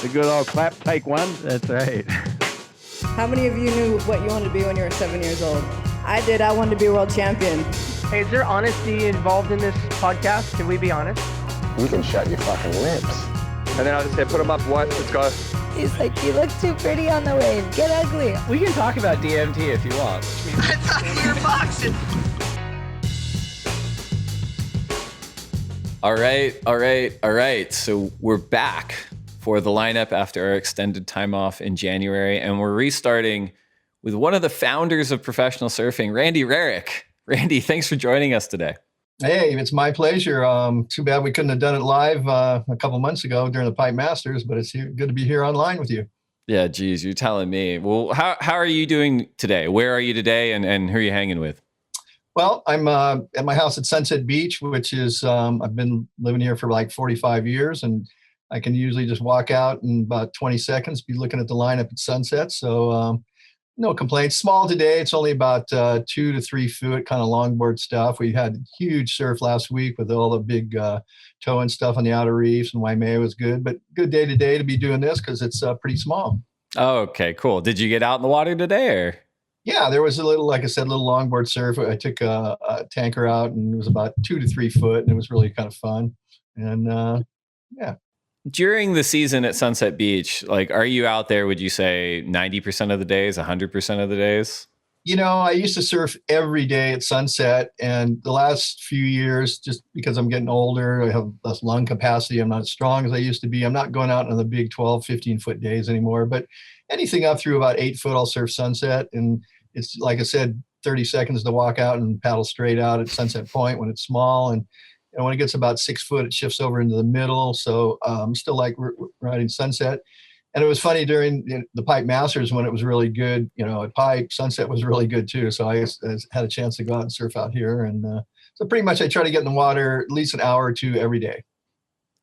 The good old clap, take one. That's right. How many of you knew what you wanted to be when you were 7 years old? I did. I wanted to be world champion. Hey, is there honesty involved in this podcast? Can we be honest? You can shut your fucking lips. And then I just said, put them up, what? Let's go. He's like, you look too pretty on the wave. Get ugly. We can talk about DMT if you want. I thought you were boxing. All right. So we're back for the lineup after our extended time off in January, and we're restarting with one of the founders of professional surfing, Randy Rarick. Randy, thanks for joining us today. Hey, it's my pleasure. Too bad we couldn't have done it live a couple months ago during the Pipe Masters, but it's good to be here online with you. Yeah, geez, you're telling me. Well, how are you doing today? Where are you today, and who are you hanging with? Well, I'm at my house at Sunset Beach, which is, I've been living here for like 45 years, and I can usually just walk out in about 20 seconds, be looking at the lineup at sunset. So no complaints. Small today. It's only about 2 to 3 foot kind of longboard stuff. We had huge surf last week with all the big towing stuff on the outer reefs, and Waimea was good. But good day today to be doing this because it's pretty small. Oh, okay, cool. Did you get out in the water today, or? Yeah, there was a little, like I said, a little longboard surf. I took a tanker out, and it was about 2 to 3 foot, and it was really kind of fun. And yeah. During the season at Sunset Beach, like, are you out there, would you say 90% of the days, 100% of the days? You know, I used to surf every day at sunset, and the last few years, just because I'm getting older, I have less lung capacity. I'm not as strong as I used to be. I'm not going out on the big 12, 15-foot days anymore, but anything up through about 8 foot, I'll surf sunset. And it's, like I said, 30 seconds to walk out and paddle straight out at Sunset Point when it's small. And when it gets about 6 foot, it shifts over into the middle. So still like riding sunset. And it was funny during the Pipe Masters when it was really good, at Pipe, sunset was really good too. So I had a chance to go out and surf out here. And so pretty much I try to get in the water at least an hour or two every day.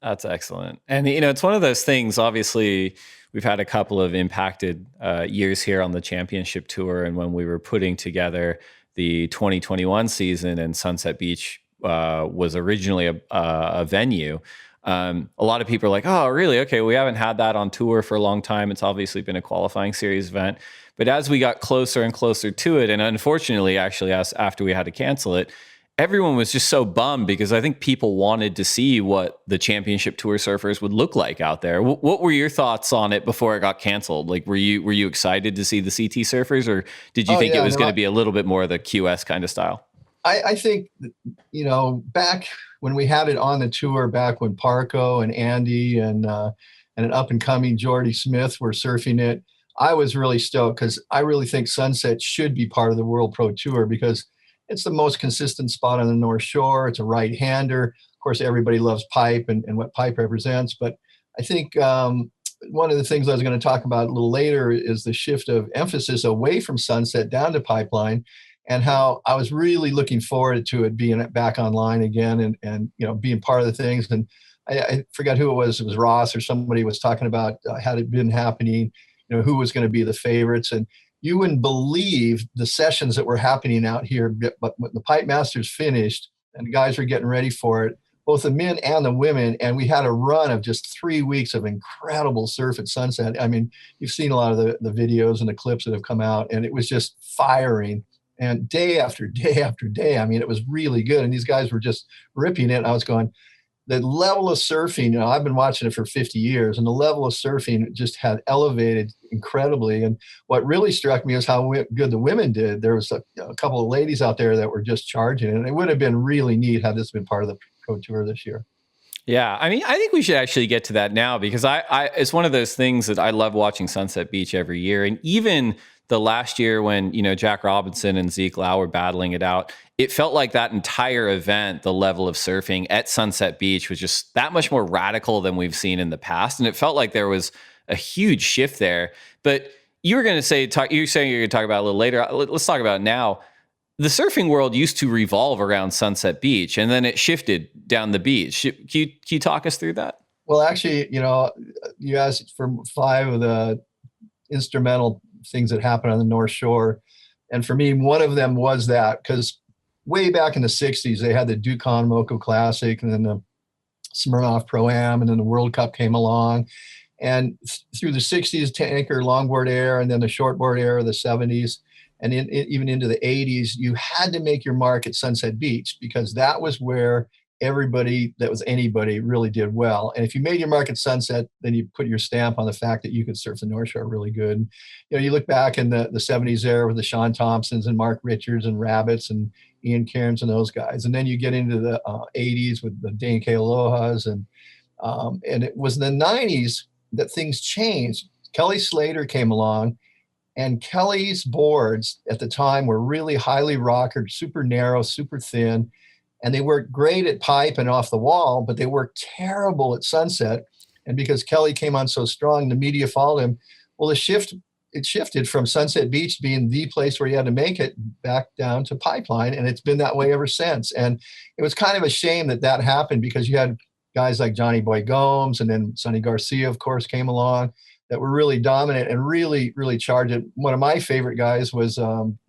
That's excellent. And, it's one of those things, obviously, we've had a couple of impacted years here on the championship tour. And when we were putting together the 2021 season, and Sunset Beach was originally a venue, a lot of people are like, oh, really? Okay, we haven't had that on tour for a long time. It's obviously been a qualifying series event. But as we got closer and closer to it, and unfortunately, actually, after we had to cancel it, everyone was just so bummed because I think people wanted to see what the championship tour surfers would look like out there. What were your thoughts on it before it got canceled? Like, were you excited to see the CT surfers, or did you think it was going to be a little bit more of the QS kind of style? I think, back when we had it on the tour, back when Parco and Andy and an up-and-coming Jordy Smith were surfing it, I was really stoked because I really think Sunset should be part of the World Pro Tour because it's the most consistent spot on the North Shore. It's a right-hander. Of course, everybody loves Pipe and what Pipe represents. But I think one of the things I was going to talk about a little later is the shift of emphasis away from Sunset down to Pipeline, and how I was really looking forward to it being back online again and being part of the things. And I forgot who it was. It was Ross or somebody was talking about had it been happening, who was going to be the favorites. And you wouldn't believe the sessions that were happening out here. But when the Pipe Masters finished and the guys were getting ready for it, both the men and the women, and we had a run of just 3 weeks of incredible surf at sunset. I mean, you've seen a lot of the videos and the clips that have come out, and it was just firing. And day after day after day, I mean, it was really good. And these guys were just ripping it. And I was going, the level of surfing, I've been watching it for 50 years, and the level of surfing just had elevated incredibly. And what really struck me is how good the women did. There was a couple of ladies out there that were just charging, and it would have been really neat had this been part of the Pro Tour this year. Yeah, I mean, I think we should actually get to that now because I it's one of those things that I love watching Sunset Beach every year. And even the last year when, Jack Robinson and Zeke Lau were battling it out, it felt like that entire event, the level of surfing at Sunset Beach was just that much more radical than we've seen in the past. And it felt like there was a huge shift there. But you were going to say, you're saying you're going to talk about it a little later. Let's talk about it now. The surfing world used to revolve around Sunset Beach, and then it shifted down the beach. Can you talk us through that? Well, actually, you asked for 5 of the instrumental things that happened on the North Shore. And for me, one of them was that, because way back in the 60s, they had the Dukhan Moco Classic and then the Smirnoff Pro-Am, and then the World Cup came along. And through the 60s, tanker, longboard era, and then the shortboard era of the 70s, and even into the 80s, you had to make your mark at Sunset Beach because that was where everybody that was anybody really did well. And if you made your mark at Sunset, then you put your stamp on the fact that you could surf the North Shore really good. You look back in the 70s era with the Sean Thompsons and Mark Richards and Rabbits and Ian Cairns and those guys. And then you get into the 80s with the Dane K. Alohas. And it was in the 90s that things changed. Kelly Slater came along, and Kelly's boards at the time were really highly rockered, super narrow, super thin. And they worked great at pipe and off the wall, but they worked terrible at Sunset. And because Kelly came on so strong, the media followed him. Well, it shifted from Sunset Beach being the place where you had to make it back down to Pipeline. And it's been that way ever since. And it was kind of a shame that happened because you had guys like Johnny Boy Gomes and then Sonny Garcia, of course, came along that were really dominant and really, really charged it. One of my favorite guys was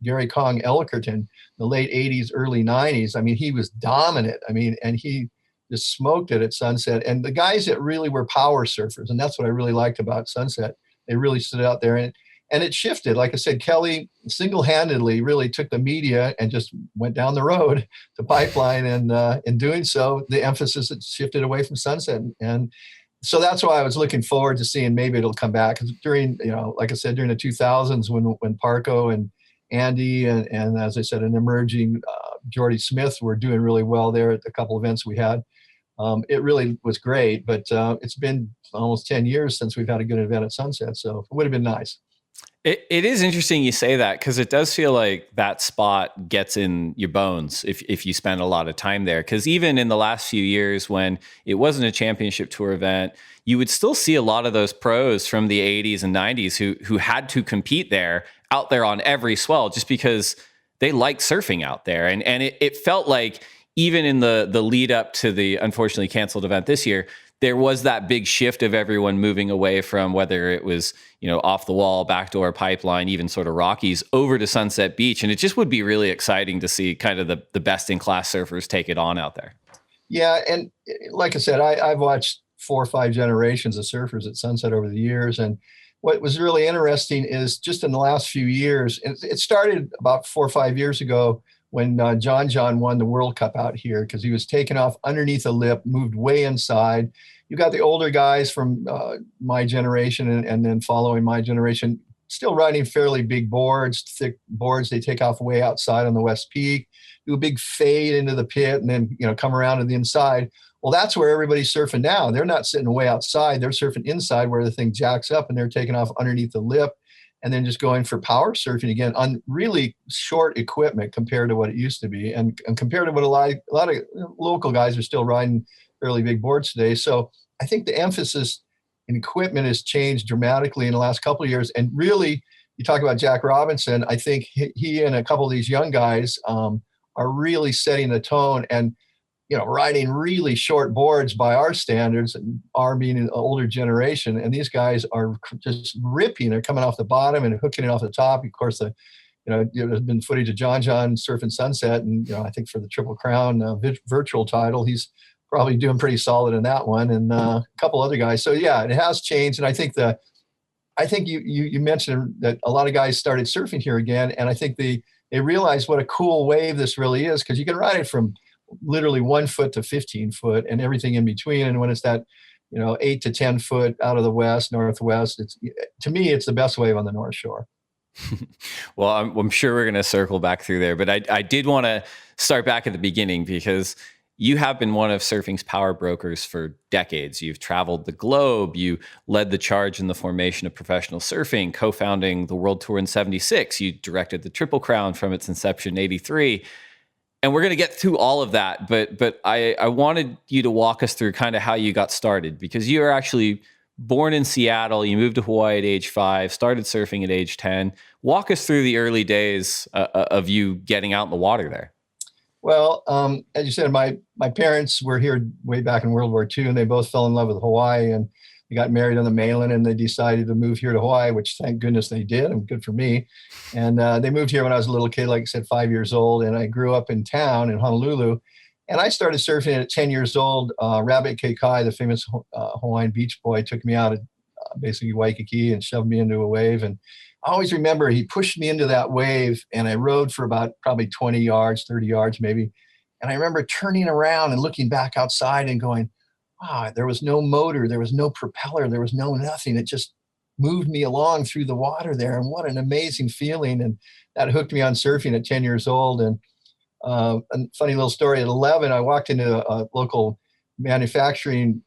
Gary Kong Elkerton, the late 80s, early 90s. I mean, he was dominant. I mean, and he just smoked it at Sunset. And the guys that really were power surfers, and that's what I really liked about Sunset, they really stood out there. And it shifted. Like I said, Kelly single-handedly really took the media and just went down the road to Pipeline. And in doing so, the emphasis had shifted away from Sunset. And so that's why I was looking forward to seeing maybe it'll come back. Because during, like I said, during the 2000s when Parco and Andy and as I said, an emerging Jordy Smith were doing really well there at the couple events we had. It really was great, but it's been almost 10 years since we've had a good event at Sunset. So it would have been nice. It is interesting you say that because it does feel like that spot gets in your bones if you spend a lot of time there. Because even in the last few years when it wasn't a championship tour event, you would still see a lot of those pros from the 80s and 90s who had to compete there out there on every swell just because they liked surfing out there. And it felt like even in the lead up to the unfortunately canceled event this year, there was that big shift of everyone moving away from whether it was, off the wall, backdoor, Pipeline, even sort of Rockies over to Sunset Beach. And it just would be really exciting to see kind of the best in class surfers take it on out there. Yeah. And like I said, I've watched 4 or 5 generations of surfers at Sunset over the years. And what was really interesting is just in the last few years, it started about 4 or 5 years ago when John won the World Cup out here because he was taken off underneath a lip, moved way inside. You got the older guys from my generation and then following my generation, still riding fairly big boards, thick boards. They take off way outside on the West Peak, do a big fade into the pit, and then come around to the inside. Well, that's where everybody's surfing now. They're not sitting way outside. They're surfing inside where the thing jacks up, and they're taking off underneath the lip and then just going for power surfing again on really short equipment compared to what it used to be. And compared to what a lot of local guys are still riding fairly big boards today. So I think the emphasis in equipment has changed dramatically in the last couple of years. And really, you talk about Jack Robinson, I think he and a couple of these young guys are really setting the tone and, riding really short boards by our standards, and our being an older generation. And these guys are just ripping. They're coming off the bottom and hooking it off the top. Of course, there's been footage of John surfing Sunset. And, I think for the Triple Crown virtual title, he's probably doing pretty solid in that one. And a couple other guys. So, yeah, it has changed. And I think you mentioned that a lot of guys started surfing here again. And I think they realized what a cool wave this really is because you can ride it from literally 1 foot to 15 foot and everything in between. And when it's that, 8 to 10 foot out of the northwest, to me, it's the best wave on the North Shore. Well, I'm sure we're going to circle back through there, but I did want to start back at the beginning because you have been one of surfing's power brokers for decades. You've traveled the globe. You led the charge in the formation of professional surfing, co-founding the World Tour in '76. You directed the Triple Crown from its inception in '83. And we're going to get through all of that, but I wanted you to walk us through kind of how you got started because you are actually born in Seattle. You moved to Hawaii at age 5, started surfing at age 10. Walk us through the early days of you getting out in the water there. Well, as you said, my parents were here way back in World War II, and they both fell in love with Hawaii, and they got married on the mainland, and they decided to move here to Hawaii, which thank goodness they did, and good for me. And they moved here when I was a little kid, like I said, 5 years old, and I grew up in town in Honolulu. And I started surfing at 10 years old. Rabbit Kekai, the famous Hawaiian beach boy, took me out basically Waikiki, and shoved me into a wave. And I always remember he pushed me into that wave, and I rode for about probably 20 yards, 30 yards maybe. And I remember turning around and looking back outside and going, wow, there was no motor, there was no propeller, there was no nothing. It just moved me along through the water there. And what an amazing feeling. And that hooked me on surfing at 10 years old. And a funny little story, at 11, I walked into a local manufacturing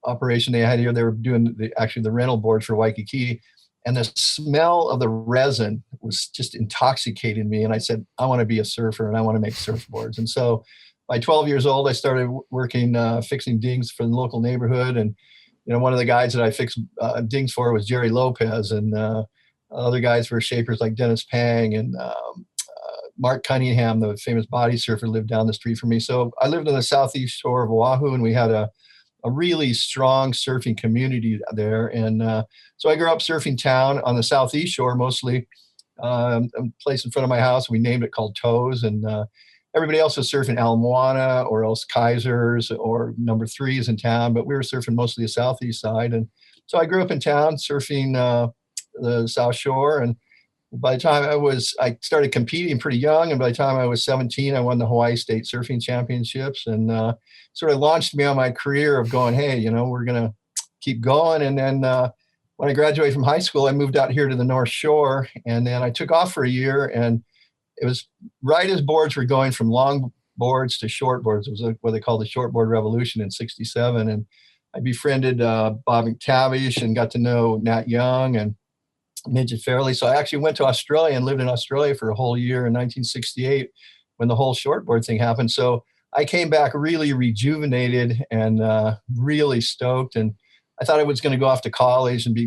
operation they had here. They were doing the rental board for Waikiki. And the smell of the resin was just intoxicating me. And I said, I want to be a surfer and I want to make surfboards. And so by 12 years old, I started working, fixing dings for the local neighborhood. And, one of the guys that I fixed dings for was Jerry Lopez. And other guys were shapers like Dennis Pang, and Mark Cunningham, the famous body surfer, lived down the street from me. So I lived on the southeast shore of Oahu, and we had a really strong surfing community there. And so I grew up surfing town on the southeast shore, mostly a place in front of my house. We named it called Toes. And everybody else was surfing Ala Moana or else Kaisers or number 3s in town, but we were surfing mostly the southeast side. And so I grew up in town surfing the South Shore. And by the time I started competing pretty young, and by the time I was 17, I won the Hawaii State Surfing Championships, and sort of launched me on my career of going, hey, we're going to keep going. And then when I graduated from high school, I moved out here to the North Shore, and then I took off for a year, and it was right as boards were going from long boards to short boards. It was what they called the shortboard revolution in '67. And I befriended Bob McTavish and got to know Nat Young and Midget Fairley. So I actually went to Australia and lived in Australia for a whole year in 1968 when the whole shortboard thing happened. So I came back really rejuvenated and really stoked. And I thought I was going to go off to college and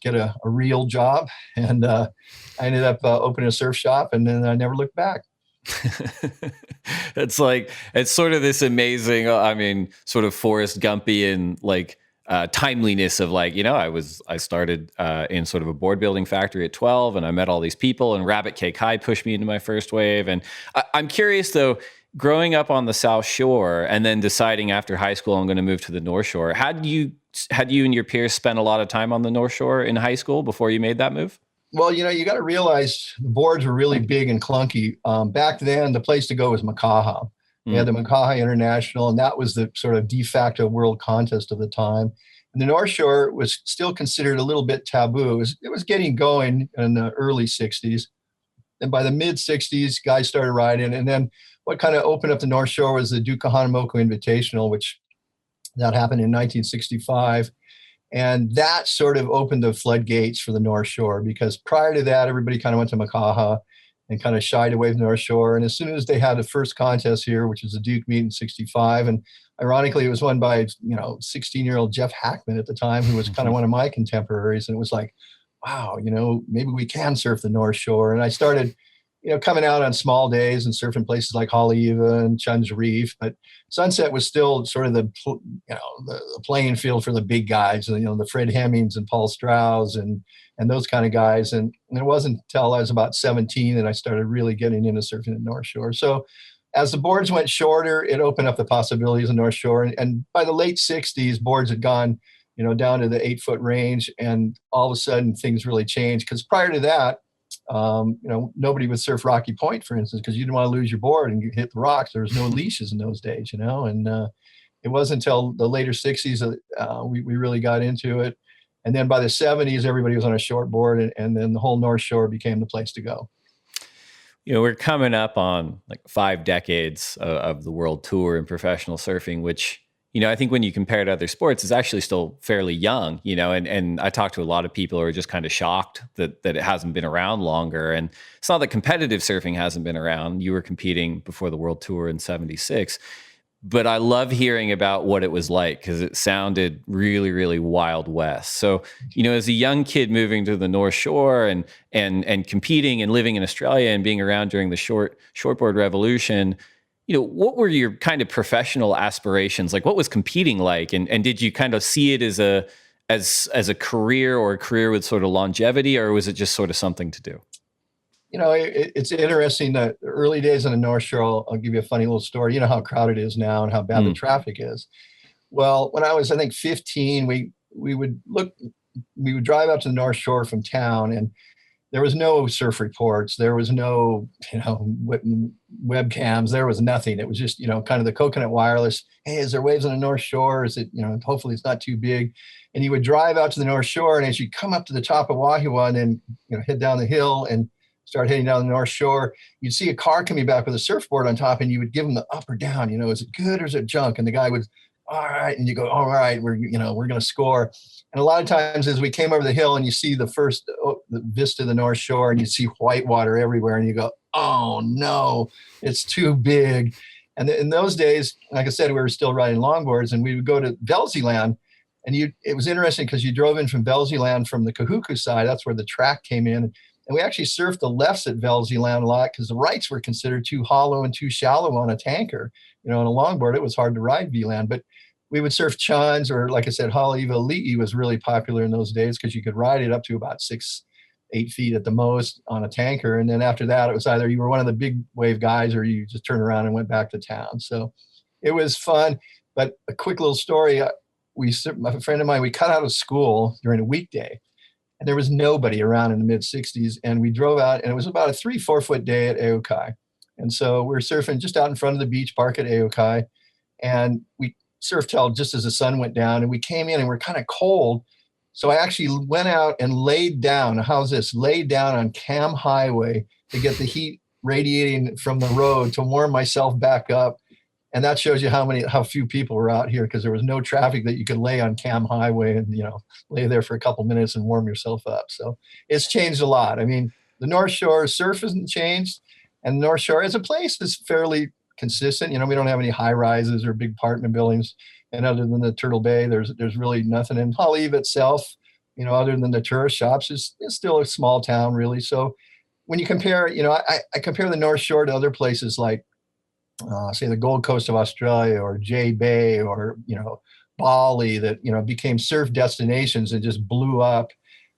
get a real job. And I ended up opening a surf shop, and then I never looked back. It's sort of this amazing, sort of Forrest Gumpian, timeliness of I started in sort of a board building factory at 12, and I met all these people, and Rabbit Kekai pushed me into my first wave. And I'm curious though, growing up on the South Shore and then deciding after high school I'm going to move to the North Shore, had you and your peers spent a lot of time on the North Shore in high school before you made that move? Well, you got to realize the boards were really big and clunky. Back then, the place to go was Makaha. We had the Makaha International, and that was the sort of de facto world contest of the time. And the North Shore was still considered a little bit taboo. It was getting going in the early 60s. And by the mid 60s, guys started riding. And then what kind of opened up the North Shore was the Duke Kahanamoku Invitational, which that happened in 1965. And that sort of opened the floodgates for the North Shore, because prior to that, everybody kind of went to Makaha and kind of shied away from the North Shore. And as soon as they had the first contest here, which was the Duke meet in 65, and ironically, it was won by, 16-year-old Jeff Hackman at the time, who was kind of one of my contemporaries. And it was like, wow, maybe we can surf the North Shore. And I started, coming out on small days and surfing places like Haleiwa and Chun's Reef. But Sunset was still sort of the playing field for the big guys, the Fred Hemmings and Paul Strauss and those kind of guys. And it wasn't until I was about 17 that I started really getting into surfing the North Shore. So as the boards went shorter, it opened up the possibilities of North Shore. And by the late 60s, boards had gone, down to the 8-foot range. And all of a sudden things really changed, because prior to that, nobody would surf Rocky Point, for instance, because you didn't want to lose your board and hit the rocks. There was no leashes in those days, and it wasn't until the later 60s that we really got into it. And then by the 70s, everybody was on a short board, and then the whole North Shore became the place to go. We're coming up on 5 decades of the world tour and professional surfing, which, I think when you compare it to other sports, is actually still fairly young, and I talk to a lot of people who are just kind of shocked that it hasn't been around longer. And it's not that competitive surfing hasn't been around. You were competing before the world tour in '76. But I love hearing about what it was like, because it sounded really, really Wild West. So, as a young kid moving to the North Shore and competing and living in Australia and being around during the shortboard revolution, what were your kind of professional aspirations? What was competing like? And did you kind of see it as a career, or a career with sort of longevity, or was it just sort of something to do? It's interesting that the early days on the North Shore, I'll give you a funny little story. You know how crowded it is now and how bad the traffic is. Well, when I was, I think, 15, we would look we would drive out to the North Shore from town, and there was no surf reports. There was no, webcams. There was nothing. It was just, kind of the coconut wireless. Hey, is there waves on the North Shore? Is it, hopefully it's not too big. And you would drive out to the North Shore, and as you come up to the top of Wahiawa and then, head down the hill and start heading down the North Shore, you'd see a car coming back with a surfboard on top, and you would give them the up or down, is it good or is it junk? And the guy would, all right. And you go, all right, we're going to score. And a lot of times as we came over the hill and you see the vista of the North Shore, and you see white water everywhere, and you go, oh no, it's too big. And in those days, like I said, we were still riding longboards, and we would go to Velzyland, and it was interesting because you drove in from Velzyland from the Kahuku side. That's where the track came in. And we actually surfed the lefts at Velzyland a lot because the rights were considered too hollow and too shallow on a tanker. On a longboard, it was hard to ride V-Land, but we would surf Chans, or like I said, Haleiwa Li'i was really popular in those days because you could ride it up to about 6-8 feet at the most on a tanker. And then after that, it was either you were one of the big wave guys or you just turned around and went back to town. So it was fun. But a quick little story, a friend of mine, we cut out of school during a weekday, and there was nobody around in the mid 60s. And we drove out, and it was about a 3-4 foot day at Eokai. And so we were surfing just out in front of the beach park at Eokai, and we surfed till just as the sun went down, and we came in and we're kind of cold. So I actually went out and laid down. How's this? Laid down on Cam Highway to get the heat radiating from the road to warm myself back up. And that shows you how few people were out here, because there was no traffic that you could lay on Cam Highway and, lay there for a couple minutes and warm yourself up. So it's changed a lot. I mean, the North Shore surf hasn't changed, and the North Shore as a place is fairly consistent. We don't have any high rises or big apartment buildings. And other than the Turtle Bay, there's really nothing. And Haleiwa itself, other than the tourist shops, is still a small town, really. So when you compare, I compare the North Shore to other places like, say, the Gold Coast of Australia, or J Bay, or, Bali, that, became surf destinations and just blew up.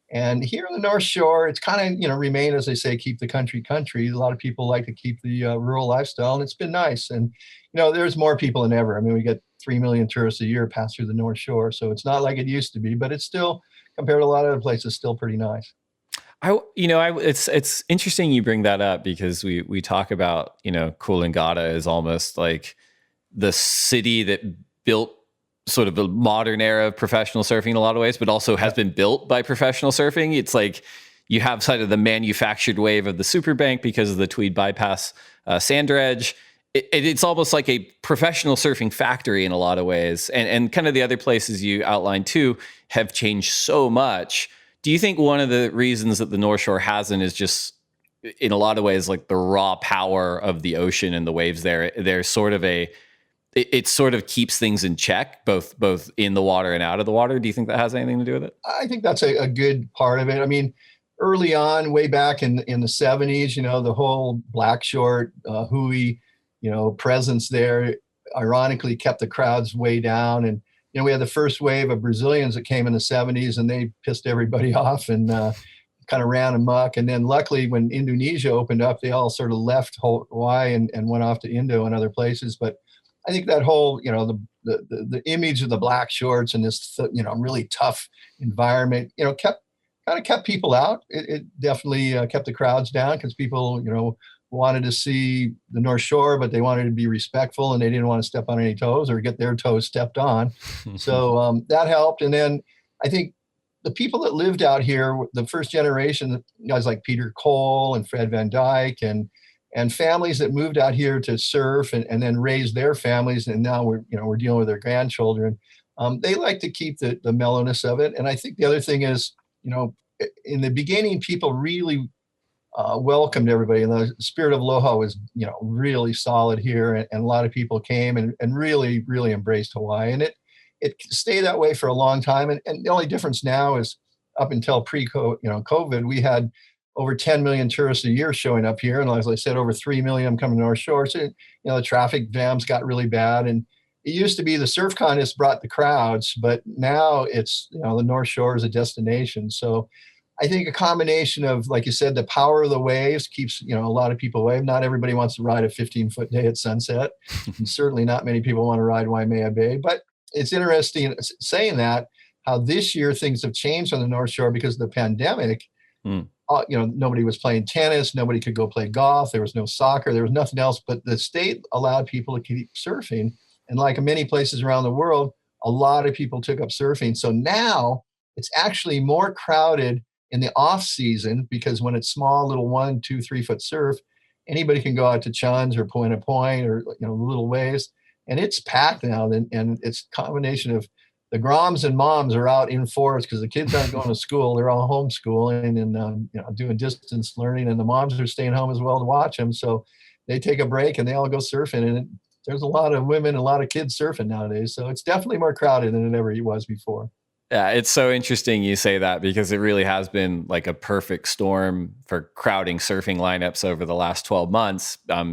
And here in the North Shore, it's kind of, remain, as they say, keep the country. A lot of people like to keep the rural lifestyle, and it's been nice. And, there's more people than ever. I mean, we get 3 million tourists a year pass through the North Shore. So it's not like it used to be, but it's still, compared to a lot of other places, still pretty nice. It's interesting you bring that up, because we talk about, Coolangatta as almost like the city that built sort of the modern era of professional surfing in a lot of ways, but also has been built by professional surfing. It's like you have sort of the manufactured wave of the Superbank because of the Tweed Bypass sand dredge. It's almost like a professional surfing factory in a lot of ways. And kind of the other places you outlined too have changed so much. Do you think one of the reasons that the North Shore hasn't is just, in a lot of ways, like the raw power of the ocean and the waves there? There's sort of it sort of keeps things in check, both in the water and out of the water. Do you think that has anything to do with it? I think that's a good part of it. I mean, early on, way back in the 70s, the whole black short, hui, presence there, ironically kept the crowds way down. And, we had the first wave of Brazilians that came in the 70s, and they pissed everybody off and kind of ran amok. And then luckily, when Indonesia opened up, they all sort of left Hawaii and went off to Indo and other places. But I think that whole, the image of the black shorts and this, really tough environment, kept people out. It definitely kept the crowds down, because people, wanted to see the North Shore, but they wanted to be respectful, and they didn't want to step on any toes or get their toes stepped on. So that helped. And then I think the people that lived out here, the first generation, guys like Peter Cole and Fred Van Dyke, and families that moved out here to surf and then raised their families, and now we're dealing with their grandchildren. They like to keep the mellowness of it. And I think the other thing is, in the beginning, people really welcomed everybody, and the spirit of aloha was, really solid here, and a lot of people came and really, really embraced Hawaii, and it stayed that way for a long time. And the only difference now is, up until COVID, we had over 10 million tourists a year showing up here, and as I said, over 3 million coming to North Shore. So the traffic jams got really bad, and it used to be the surf contest brought the crowds, but now it's the North Shore is a destination. So I think a combination of, like you said, the power of the waves keeps, a lot of people away. Not everybody wants to ride a 15-foot day at sunset. And certainly not many people want to ride Waimea Bay. But it's interesting saying that, how this year things have changed on the North Shore because of the pandemic. Nobody was playing tennis. Nobody could go play golf. There was no soccer. There was nothing else. But the state allowed people to keep surfing. And like in many places around the world, a lot of people took up surfing. So now it's actually more crowded in the off season because when it's small, little 1, 2, 3 foot surf, anybody can go out to Chun's or Point to Point or little waves, and it's packed now. And it's a combination of the groms and moms are out in force because the kids aren't going to school; they're all homeschooling and doing distance learning, and the moms are staying home as well to watch them. So they take a break and they all go surfing, and there's a lot of women, a lot of kids surfing nowadays. So it's definitely more crowded than it ever was before. Yeah, it's so interesting you say that because it really has been like a perfect storm for crowding surfing lineups over the last 12 months. A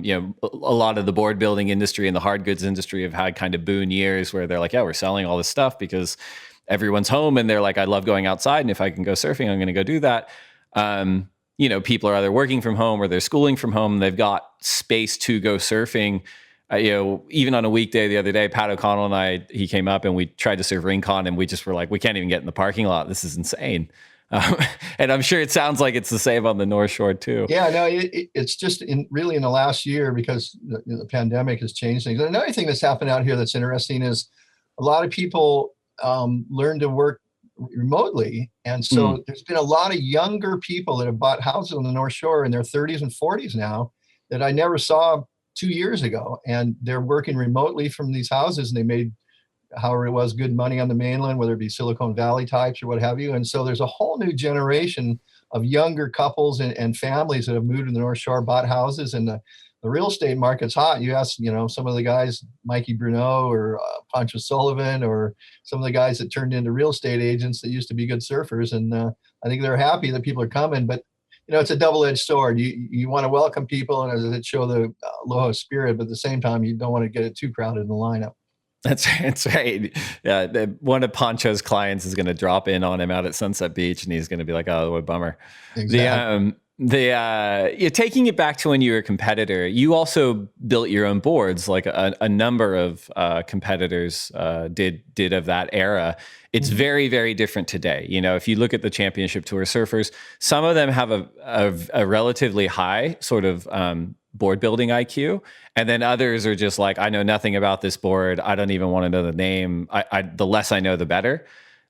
lot of the board building industry and the hard goods industry have had kind of boon years where they're like, yeah, we're selling all this stuff because everyone's home and they're like, I love going outside. And if I can go surfing, I'm going to go do that. People are either working from home or they're schooling from home. They've got space to go surfing. Even on a weekday the other day, Pat O'Connell and he came up and we tried to surf Rincon and we just were like, we can't even get in the parking lot. This is insane. And I'm sure it sounds like it's the same on the North Shore too. Yeah, no, it's just really in the last year because the pandemic has changed things. Another thing that's happened out here that's interesting is a lot of people learn to work remotely. And so there's been a lot of younger people that have bought houses on the North Shore in their 30s and 40s now that I never saw 2 years ago, and they're working remotely from these houses, and they made, however it was, good money on the mainland, whether it be Silicon Valley types or what have you. And so there's a whole new generation of younger couples and families that have moved to the North Shore, bought houses, and the real estate market's hot. You ask, some of the guys, Mikey Bruneau or Pancho Sullivan, or some of the guys that turned into real estate agents that used to be good surfers, and I think they're happy that people are coming, but it's a double-edged sword. You want to welcome people and as it show the aloha spirit, but at the same time, you don't want to get it too crowded in the lineup. That's right. Yeah, one of Pancho's clients is going to drop in on him out at Sunset Beach, and he's going to be like, "Oh, what a bummer." Exactly. You're taking it back to when you were a competitor. You also built your own boards, like a number of competitors did of that era. It's very, very different today. If you look at the championship tour surfers, some of them have a relatively high sort of board building IQ, and then others are just like, I know nothing about this board. I don't even want to know the name. The less I know, the better.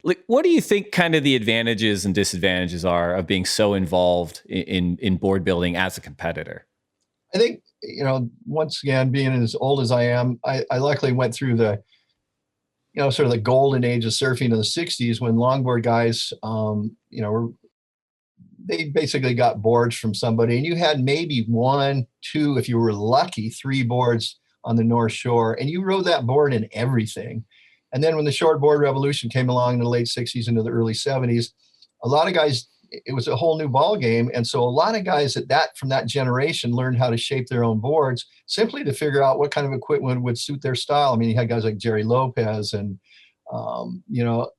Like, what do you think kind of the advantages and disadvantages are of being so involved in board building as a competitor? I think, once again, being as old as I am, I luckily went through the, sort of the golden age of surfing in the 60s when longboard guys, they basically got boards from somebody, and you had maybe 1, 2, if you were lucky, 3 boards on the North Shore, and you rode that board in everything. And then when the shortboard revolution came along in the late 60s into the early 70s, a lot of guys, it was a whole new ball game. And so a lot of guys from that generation learned how to shape their own boards simply to figure out what kind of equipment would suit their style. I mean, you had guys like Jerry Lopez and,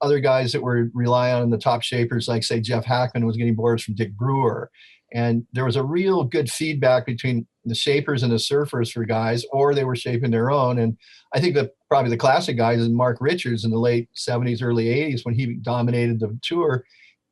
other guys that were relying on the top shapers, like say Jeff Hackman was getting boards from Dick Brewer. And there was a real good feedback between the shapers and the surfers for guys, or they were shaping their own. And I think that probably the classic guys is Mark Richards in the late 70s, early 80s when he dominated the tour,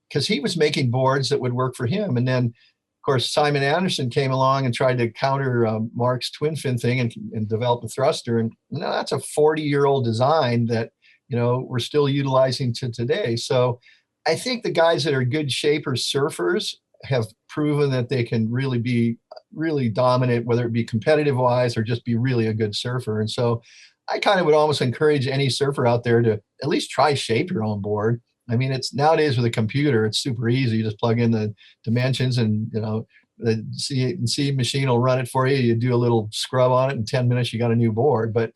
because he was making boards that would work for him. And then, of course, Simon Anderson came along and tried to counter Mark's twin fin thing and develop a thruster. And that's a 40-year-old design that, we're still utilizing to today. So I think the guys that are good shapers, surfers, have proven that they can really be really dominant, whether it be competitive wise or just be really a good surfer. And so I kind of would almost encourage any surfer out there to at least try shape your own board. I mean, it's nowadays with a computer, it's super easy. You just plug in the dimensions and, the C machine will run it for you. You do a little scrub on it in 10 minutes, you got a new board. But,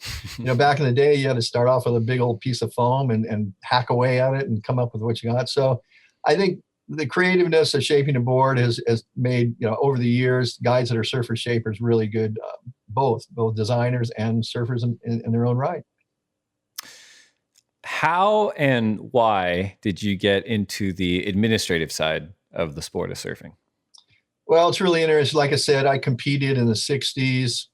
back in the day, you had to start off with a big old piece of foam and hack away at it and come up with what you got. So I think the creativeness of shaping a board has made, over the years, guys that are surfer shapers really good, both designers and surfers in their own right. How and why did you get into the administrative side of the sport of surfing? Well, it's really interesting. Like I said, I competed in the 60s.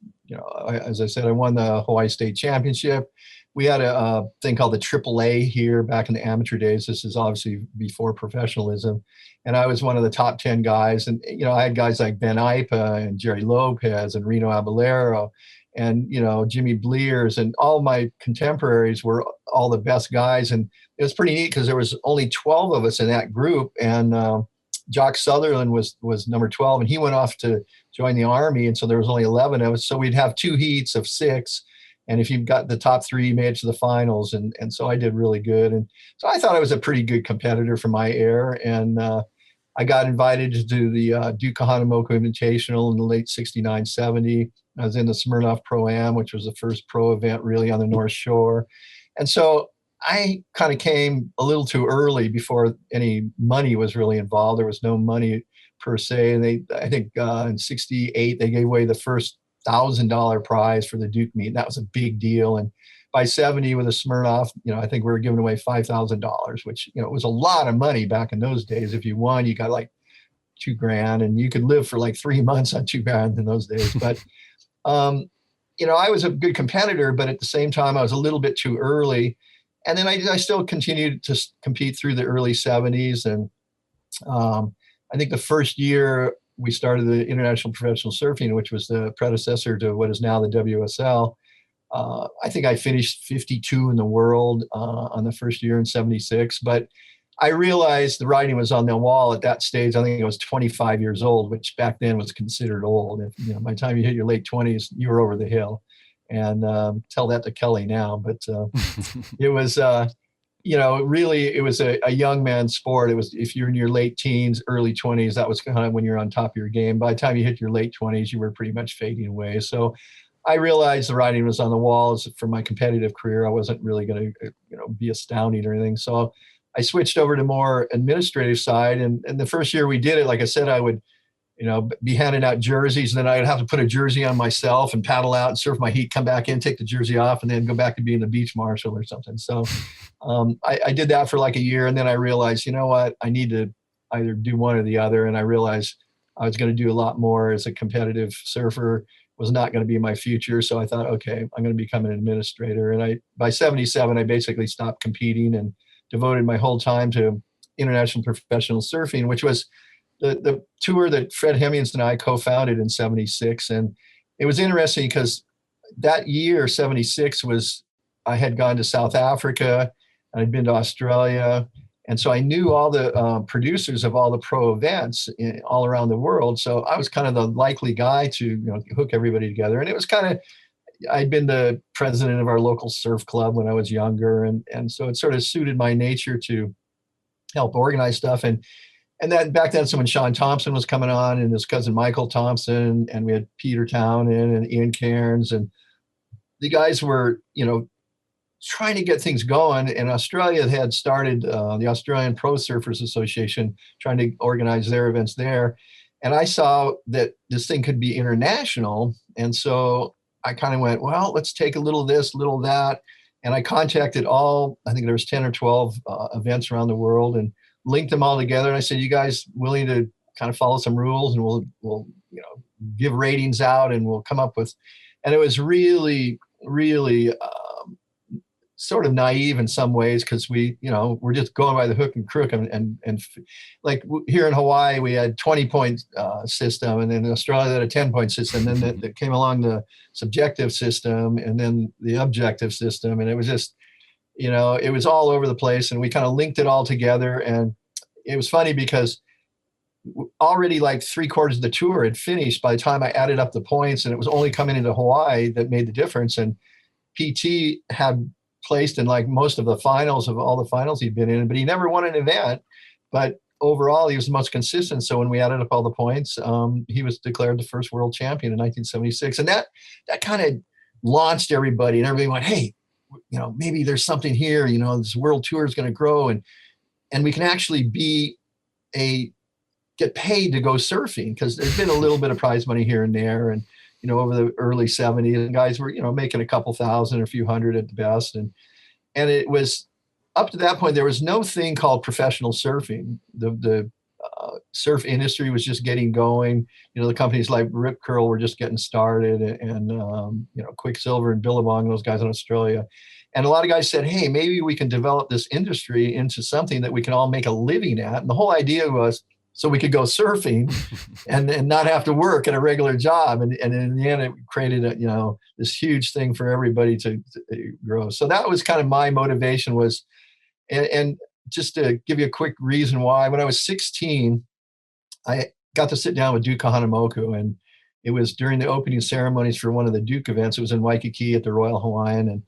As I said, I won the Hawaii State Championship. we had a thing called the AAA here back in the amateur days. This is obviously before professionalism. And I was one of the top 10 guys. And, you know, I had guys like Ben Ipa and Jerry Lopez and Reno Abalero and, you know, Jimmy Blears, and all my contemporaries were all the best guys. And it was pretty neat because there was only 12 of us in that group. And Jock Sutherland was number 12, and he went off to join the Army. And so there was only 11 of us. So we'd have 2 heats of 6. And if you got the top 3, you made it to the finals. And so I did really good. And so I thought I was a pretty good competitor for my era. And I got invited to do the Duke Kahanamoku Invitational in the late 69, 70. I was in the Smirnoff Pro-Am, which was the first pro event really on the North Shore. And so I kind of came a little too early before any money was really involved. There was no money per se. And I think in 68, they gave away the first $1,000 prize for the Duke meet. And that was a big deal. And by 70 with a Smirnoff, you know, I think we were giving away $5,000, which, you know, was a lot of money back in those days. If you won, you got like $2,000, and you could live for like 3 months on $2,000 in those days. But, you know, I was a good competitor, but at the same time, I was a little bit too early. And then I still continued to compete through the early 70s. And I think the first year we started the International Professional Surfing, which was the predecessor to what is now the WSL. I think I finished 52 in the world on the first year in 76. But I realized the writing was on the wall at that stage. I think I was 25 years old, which back then was considered old. If, you know, by the time you hit your late 20s, you were over the hill. And tell that to Kelly now. But it was, you know, really, it was a young man's sport. It was, if you're in your late teens, early 20s, that was kind of when you're on top of your game. By the time you hit your late 20s, you were pretty much fading away. So I realized the writing was on the walls for my competitive career. I wasn't really going to, you know, be astounding or anything. So I switched over to more administrative side. And the first year we did it, like I said, I would, you know, be handing out jerseys, and then I'd have to put a jersey on myself and paddle out and surf my heat, come back in, take the jersey off, and then go back to being the beach marshal or something. So I did that for like a year, and then I realized, you know what, I need to either do one or the other. And I realized I was going to do a lot more as a competitive surfer, was not going to be my future. So I thought, okay, I'm going to become an administrator. And by 77, I basically stopped competing and devoted my whole time to international professional surfing, which was the tour that Fred Hemmings and I co-founded in 76. And it was interesting because that year, 76, I had gone to South Africa and I'd been to Australia. And so I knew all the producers of all the pro events all around the world. So I was kind of the likely guy to, you know, hook everybody together. And it was kind of, I'd been the president of our local surf club when I was younger. And so it sort of suited my nature to help organize stuff. And then back then, when Sean Thompson was coming on, and his cousin Michael Thompson, and we had Peter Townend and Ian Cairns, and the guys were, you know, trying to get things going. And Australia had started the Australian Pro Surfers Association, trying to organize their events there. And I saw that this thing could be international. And so I kind of went, well, let's take a little of this, little of that. And I contacted I think there was 10 or 12 events around the world, and linked them all together. And I said, you guys willing to kind of follow some rules, and we'll you know, give ratings out, and we'll come up with, and it was really, really sort of naive in some ways, because we, you know, we're just going by the hook and crook, and like here in Hawaii, we had 20-point system, and then in Australia they had a 10-point system, and then that came along the subjective system, and then the objective system, and it was just, you know, it was all over the place, and we kind of linked it all together. And it was funny because already like 3/4 of the tour had finished by the time I added up the points, and it was only coming into Hawaii that made the difference. And PT had placed in like most of the finals of all the finals he'd been in, but he never won an event. But overall, he was the most consistent. So when we added up all the points, he was declared the first world champion in 1976. And that kind of launched everybody, and everybody went, hey, you know, maybe there's something here, you know, this world tour is going to grow, and we can actually get paid to go surfing, because there's been a little bit of prize money here and there. And, you know, over the early 70s, guys were, you know, making a couple thousand or a few hundred at the best. And it was up to that point, there was no thing called professional surfing. The surf industry was just getting going. You know, the companies like Rip Curl were just getting started, and you know, Quicksilver and Billabong, those guys in Australia. And a lot of guys said, hey, maybe we can develop this industry into something that we can all make a living at. And the whole idea was so we could go surfing and not have to work at a regular job. And in the end, it created this huge thing for everybody to grow. So that was kind of my motivation was, and just to give you a quick reason why, when I was 16, I got to sit down with Duke Kahanamoku, and it was during the opening ceremonies for one of the Duke events. It was in Waikiki at the Royal Hawaiian, and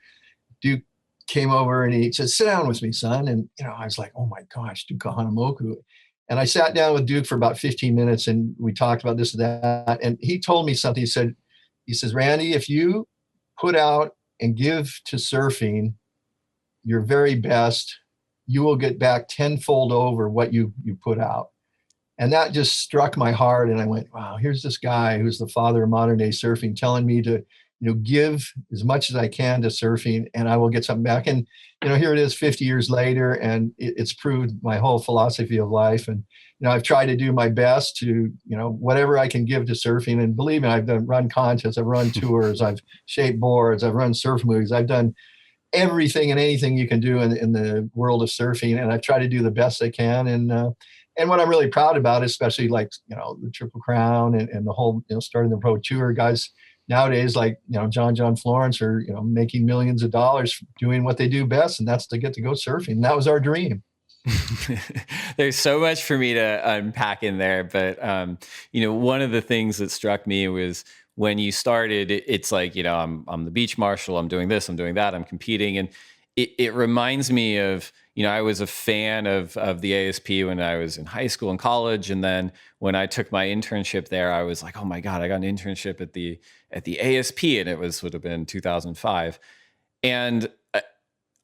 Duke came over and he said, sit down with me, son. And, I was like, oh my gosh, Duke Kahanamoku. And I sat down with Duke for about 15 minutes and we talked about this and that. And he told me something. He says, Randy, if you put out and give to surfing your very best, you will get back tenfold over what you put out. And that just struck my heart. And I went, wow, here's this guy who's the father of modern day surfing telling me to, give as much as I can to surfing and I will get something back. And, here it is 50 years later, and it's proved my whole philosophy of life. And, I've tried to do my best to, whatever I can give to surfing. And believe me, I've run contests, I've run tours, I've shaped boards, I've run surf movies, I've done everything and anything you can do in the world of surfing. And I've tried to do the best I can. And what I'm really proud about, especially like, the Triple Crown and the whole, starting the pro tour, guys nowadays, like, John Florence are, making millions of dollars doing what they do best. And that's to get to go surfing. And that was our dream. There's so much for me to unpack in there. But, one of the things that struck me was when you started, it's like, I'm the beach marshal, I'm doing this, I'm doing that, I'm competing. And it reminds me of, I was a fan of the ASP when I was in high school and college. And then when I took my internship there, I was like, oh my God, I got an internship at the ASP, and it would have been 2005. And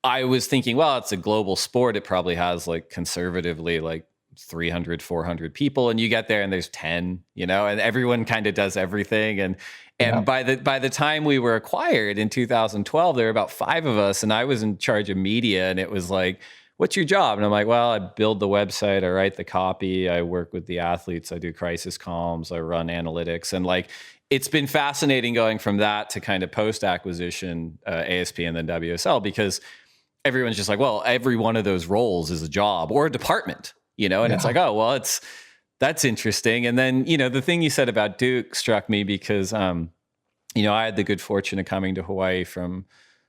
I was thinking, well, it's a global sport. It probably has like conservatively like 300, 400 people. And you get there and there's 10, and everyone kind of does everything. And by the time we were acquired in 2012, there were about 5 of us, and I was in charge of media. And it was like, what's your job? And I'm like, well, I build the website, I write the copy, I work with the athletes, I do crisis comms, I run analytics. And like, it's been fascinating going from that to kind of post-acquisition ASP and then WSL, because everyone's just like, well, every one of those roles is a job or a department, and it's like, oh, well, that's interesting. And then, the thing you said about Duke struck me because, I had the good fortune of coming to Hawaii from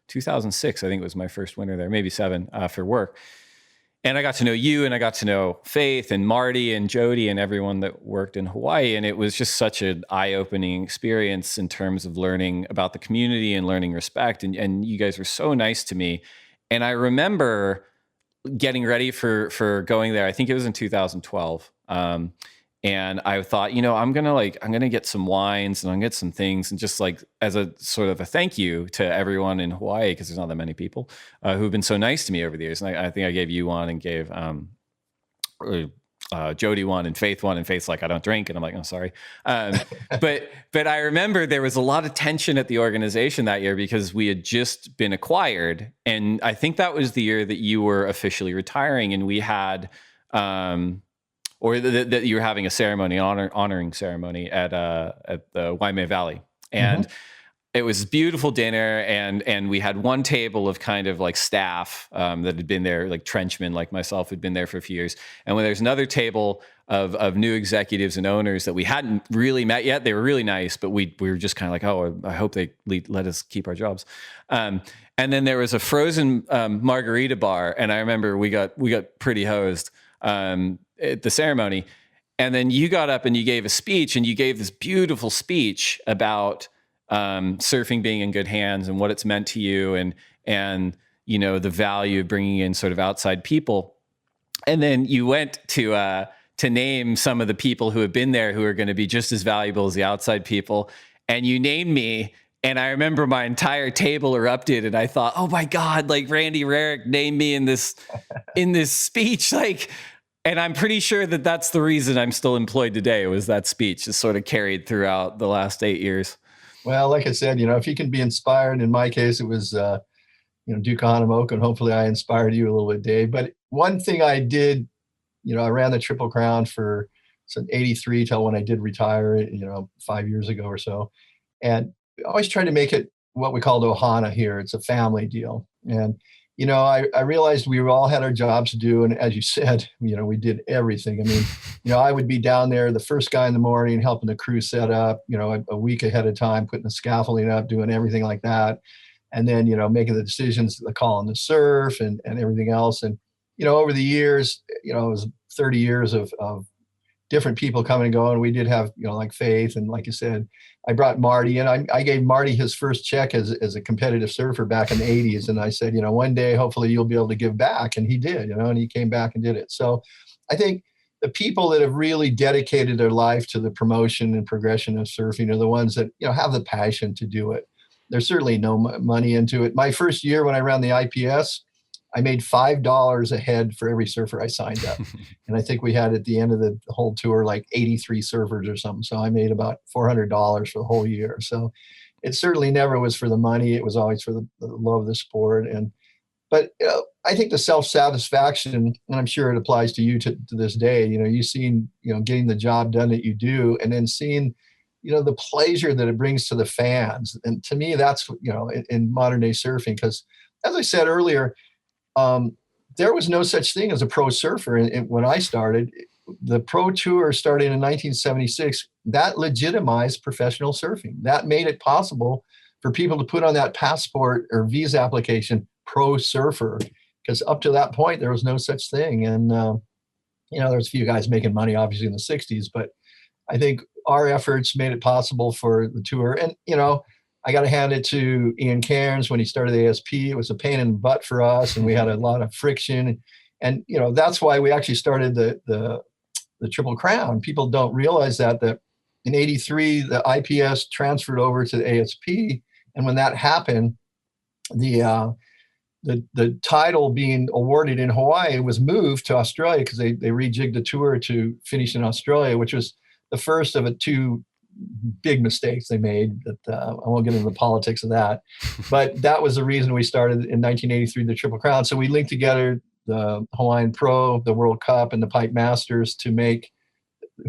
2006. I think it was my first winter there, maybe 7 for work. And I got to know you, and I got to know Faith and Marty and Jody and everyone that worked in Hawaii. And it was just such an eye-opening experience in terms of learning about the community and learning respect. And you guys were so nice to me. And I remember getting ready for going there. I think it was in 2012. And I thought, I'm gonna get some wines and I'm gonna get some things, and just like as a sort of a thank you to everyone in Hawaii, because there's not that many people who've been so nice to me over the years. And I think I gave you one and gave Jody one and Faith one, and Faith's like, I don't drink, and I'm like, oh, sorry. But I remember there was a lot of tension at the organization that year because we had just been acquired, and I think that was the year that you were officially retiring, and we had. Or that you were having a ceremony, honoring ceremony at the Waimea Valley. And it was a beautiful dinner, and we had one table of kind of like staff that had been there, like trenchmen like myself had been there for a few years. And when there's another table of new executives and owners that we hadn't really met yet, they were really nice, but we were just kind of like, oh, I hope they let us keep our jobs. And then there was a frozen margarita bar, and I remember we got pretty hosed at the ceremony. And then you got up and you gave a speech, and you gave this beautiful speech about surfing being in good hands and what it's meant to you, and the value of bringing in sort of outside people. And then you went to name some of the people who have been there who are going to be just as valuable as the outside people, and you named me. And I remember my entire table erupted, and I thought, oh my God, like Randy Rarick named me in this speech, like. And I'm pretty sure that that's the reason I'm still employed today, was that speech is sort of carried throughout the last 8 years. Well, like I said, if you can be inspired, in my case, it was, Duke Kahanamoku, and hopefully I inspired you a little bit, Dave. But one thing I did, I ran the Triple Crown from 83 till when I did retire, 5 years ago or so. And I always tried to make it what we call the ohana here. It's a family deal. And, I realized we all had our jobs to do. And as you said, we did everything. I mean, I would be down there, the first guy in the morning, helping the crew set up, a week ahead of time, putting the scaffolding up, doing everything like that. And then, making the decisions, the call on the surf and everything else. And, over the years, it was 30 years of different people coming and going. We did have, like Faith. And like you said, I brought Marty in. I gave Marty his first check as a competitive surfer back in the 80s. And I said, one day, hopefully you'll be able to give back. And he did, and he came back and did it. So I think the people that have really dedicated their life to the promotion and progression of surfing are the ones that, have the passion to do it. There's certainly no money into it. My first year when I ran the IPS, I made $5 a head for every surfer I signed up. And I think we had at the end of the whole tour, like 83 surfers or something. So I made about $400 for the whole year. So it certainly never was for the money. It was always for the love of the sport. But I think the self-satisfaction, and I'm sure it applies to you to this day, you've seen, getting the job done that you do, and then seeing, the pleasure that it brings to the fans. And to me, that's, in modern day surfing, because as I said earlier, there was no such thing as a pro surfer. And when I started, the pro tour started in 1976. That legitimized professional surfing. That made it possible for people to put on that passport or visa application, pro surfer, because up to that point, there was no such thing. And, there's a few guys making money, obviously, in the 60s, but I think our efforts made it possible for the tour. And, I got to hand it to Ian Cairns when he started the ASP. It was a pain in the butt for us, and we had a lot of friction. And that's why we actually started the Triple Crown. People don't realize that in '83 the IPS transferred over to the ASP, and when that happened, the title being awarded in Hawaii was moved to Australia because they rejigged the tour to finish in Australia, which was the first of two big mistakes they made. That I won't get into the politics of that, but that was the reason we started in 1983 the Triple Crown. So we linked together the Hawaiian Pro, the World Cup, and the Pipe Masters to make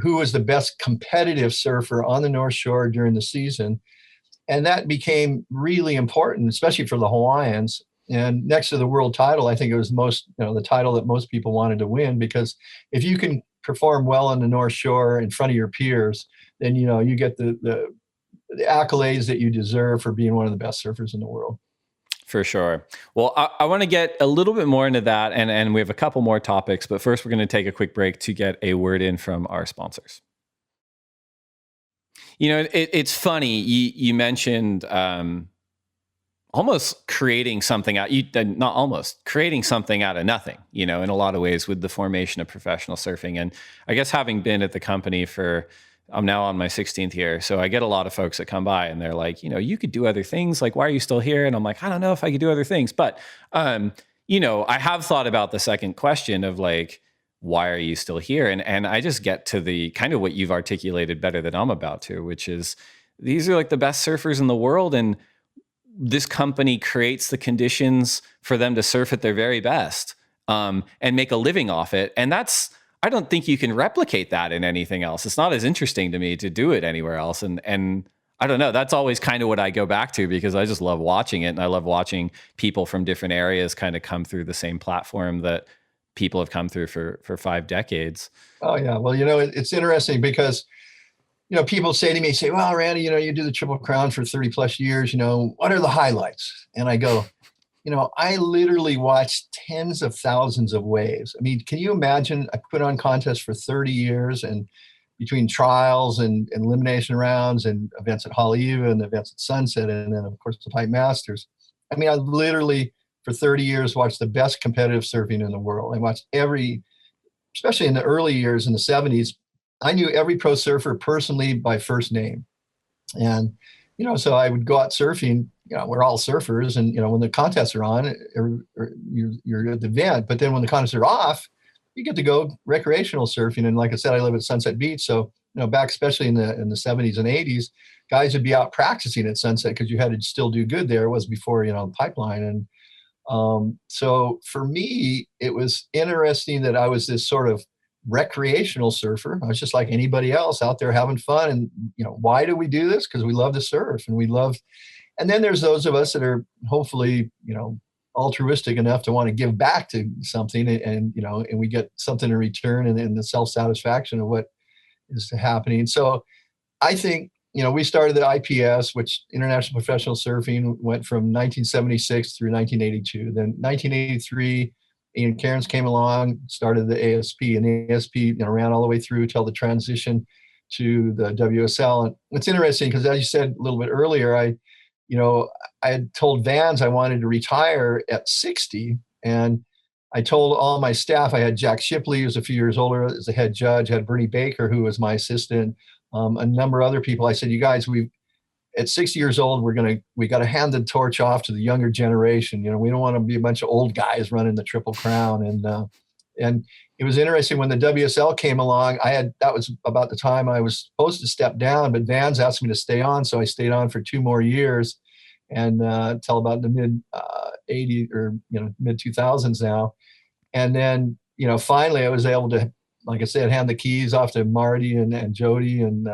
who was the best competitive surfer on the North Shore during the season, and that became really important, especially for the Hawaiians. And next to the world title, I think it was the title that most people wanted to win, because if you can perform well on the North Shore in front of your peers, then you get the accolades that you deserve for being one of the best surfers in the world. For sure. Well, I want to get a little bit more into that, and we have a couple more topics, but first we're going to take a quick break to get a word in from our sponsors. It's funny, you mentioned almost creating something creating something out of nothing, in a lot of ways with the formation of professional surfing. And I guess having been at the company I'm now on my 16th year. So I get a lot of folks that come by and they're like, you could do other things. Like, why are you still here? And I'm like, I don't know if I could do other things. But, I have thought about the second question of like, why are you still here? And I just get to the kind of what you've articulated better than I'm about to, which is these are like the best surfers in the world. And this company creates the conditions for them to surf at their very best, and make a living off it. And I don't think you can replicate that in anything else. It's not as interesting to me to do it anywhere else. And I don't know, that's always kind of what I go back to, because I just love watching it. And I love watching people from different areas kind of come through the same platform that people have come through for 5 decades. Oh yeah. Well, it's interesting because, people say to me, well, Randy, you do the Triple Crown for 30 plus years, what are the highlights? And I go, I literally watched tens of thousands of waves. I mean, can you imagine? I put on contests for 30 years, and between trials and elimination rounds and events at Haleiwa and events at Sunset, and then of course the Pipe Masters. I mean, I literally for 30 years watched the best competitive surfing in the world. I watched especially in the early years in the 70s, I knew every pro surfer personally by first name. And, so I would go out surfing, we're all surfers, and, when the contests are on, you're at the event, but then when the contests are off, you get to go recreational surfing. And like I said, I live at Sunset Beach. So, back especially in the 70s and 80s, guys would be out practicing at Sunset because you had to still do good there. It was before, the pipeline. And so for me, it was interesting that I was this sort of recreational surfer. I was just like anybody else out there having fun. And, why do we do this? Because we love to surf, and we love And then there's those of us that are hopefully, altruistic enough to want to give back to something, and we get something in return, and the self-satisfaction of what is happening. So I think, we started the IPS, which International Professional Surfing, went from 1976 through 1982. Then 1983, Ian Cairns came along, started the ASP, and the ASP ran all the way through till the transition to the WSL. And it's interesting because, as you said a little bit earlier, I had told Vans I wanted to retire at 60, and I told all my staff. I had Jack Shipley, who was a few years older, as the head judge. I had Bernie Baker, who was my assistant, a number of other people. I said, you guys, at 60 years old, we got to hand the torch off to the younger generation. We don't want to be a bunch of old guys running the Triple Crown. And it was interesting when the WSL came along. That was about the time I was supposed to step down, but Vans asked me to stay on, so I stayed on for 2 more years, and till about the mid 80s or mid 2000s now. And then finally I was able to, like I said, hand the keys off to Marty and Jody, and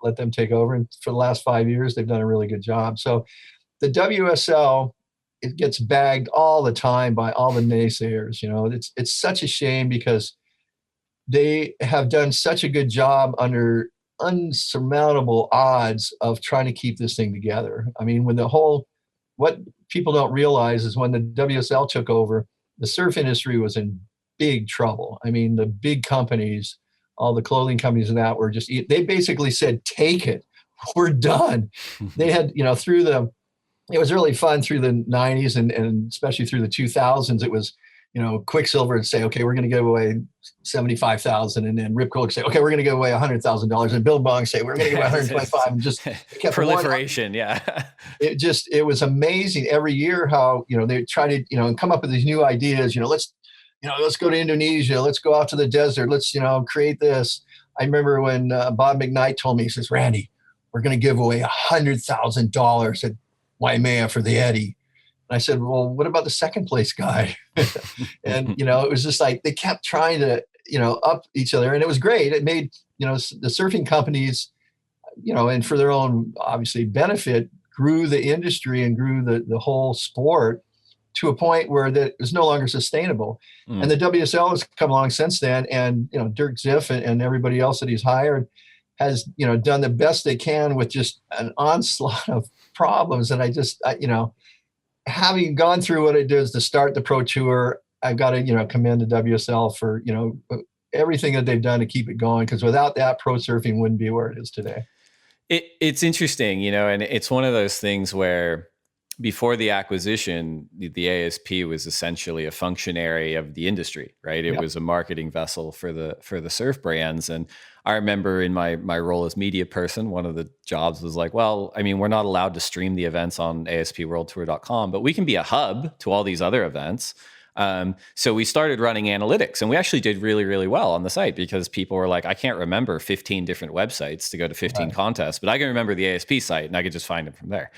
let them take over. And for the last 5 years, they've done a really good job. So the WSL, it gets bagged all the time by all the naysayers. It's such a shame because they have done such a good job under unsurmountable odds of trying to keep this thing together. I mean, what people don't realize is when the WSL took over, the surf industry was in big trouble. I mean, the big companies, all the clothing companies and that, were just, they basically said, take it, we're done. They had, it was really fun through the 90s and especially through the 2000s. It was, Quicksilver would say, okay, we're going to give away 75,000. And then Rip Curl would say, okay, we're going to give away $100,000. And Bill Bong say, we're going to give away 125. And just kept proliferation. Yeah. It was amazing every year how, they try to, come up with these new ideas, let's go to Indonesia. Let's go out to the desert. Let's, create this. I remember when Bob McKnight told me, he says, Randy, we're going to give away $100,000 at Waimea for the Eddie. And I said, well, what about the second place guy? And, it was just like, they kept trying to, up each other. And it was great. It made, the surfing companies, and for their own, obviously, benefit, grew the industry and grew the whole sport to a point where that is no longer sustainable. And the WSL has come along since then. And, Dirk Ziff and everybody else that he's hired has, done the best they can with just an onslaught of problems. And having gone through what it does to start the Pro Tour, I've got to, commend the WSL for, everything that they've done to keep it going. Because without that, pro surfing wouldn't be where it is today. It's interesting, and it's one of those things where before the acquisition, the ASP was essentially a functionary of the industry, right? It was a marketing vessel for the surf brands. And I remember in my role as media person, one of the jobs was like, well, I mean, we're not allowed to stream the events on aspworldtour.com, but we can be a hub to all these other events. So we started running analytics, and we actually did really, really well on the site because people were like, I can't remember 15 different websites to go to 15 contests, but I can remember the ASP site and I could just find them from there.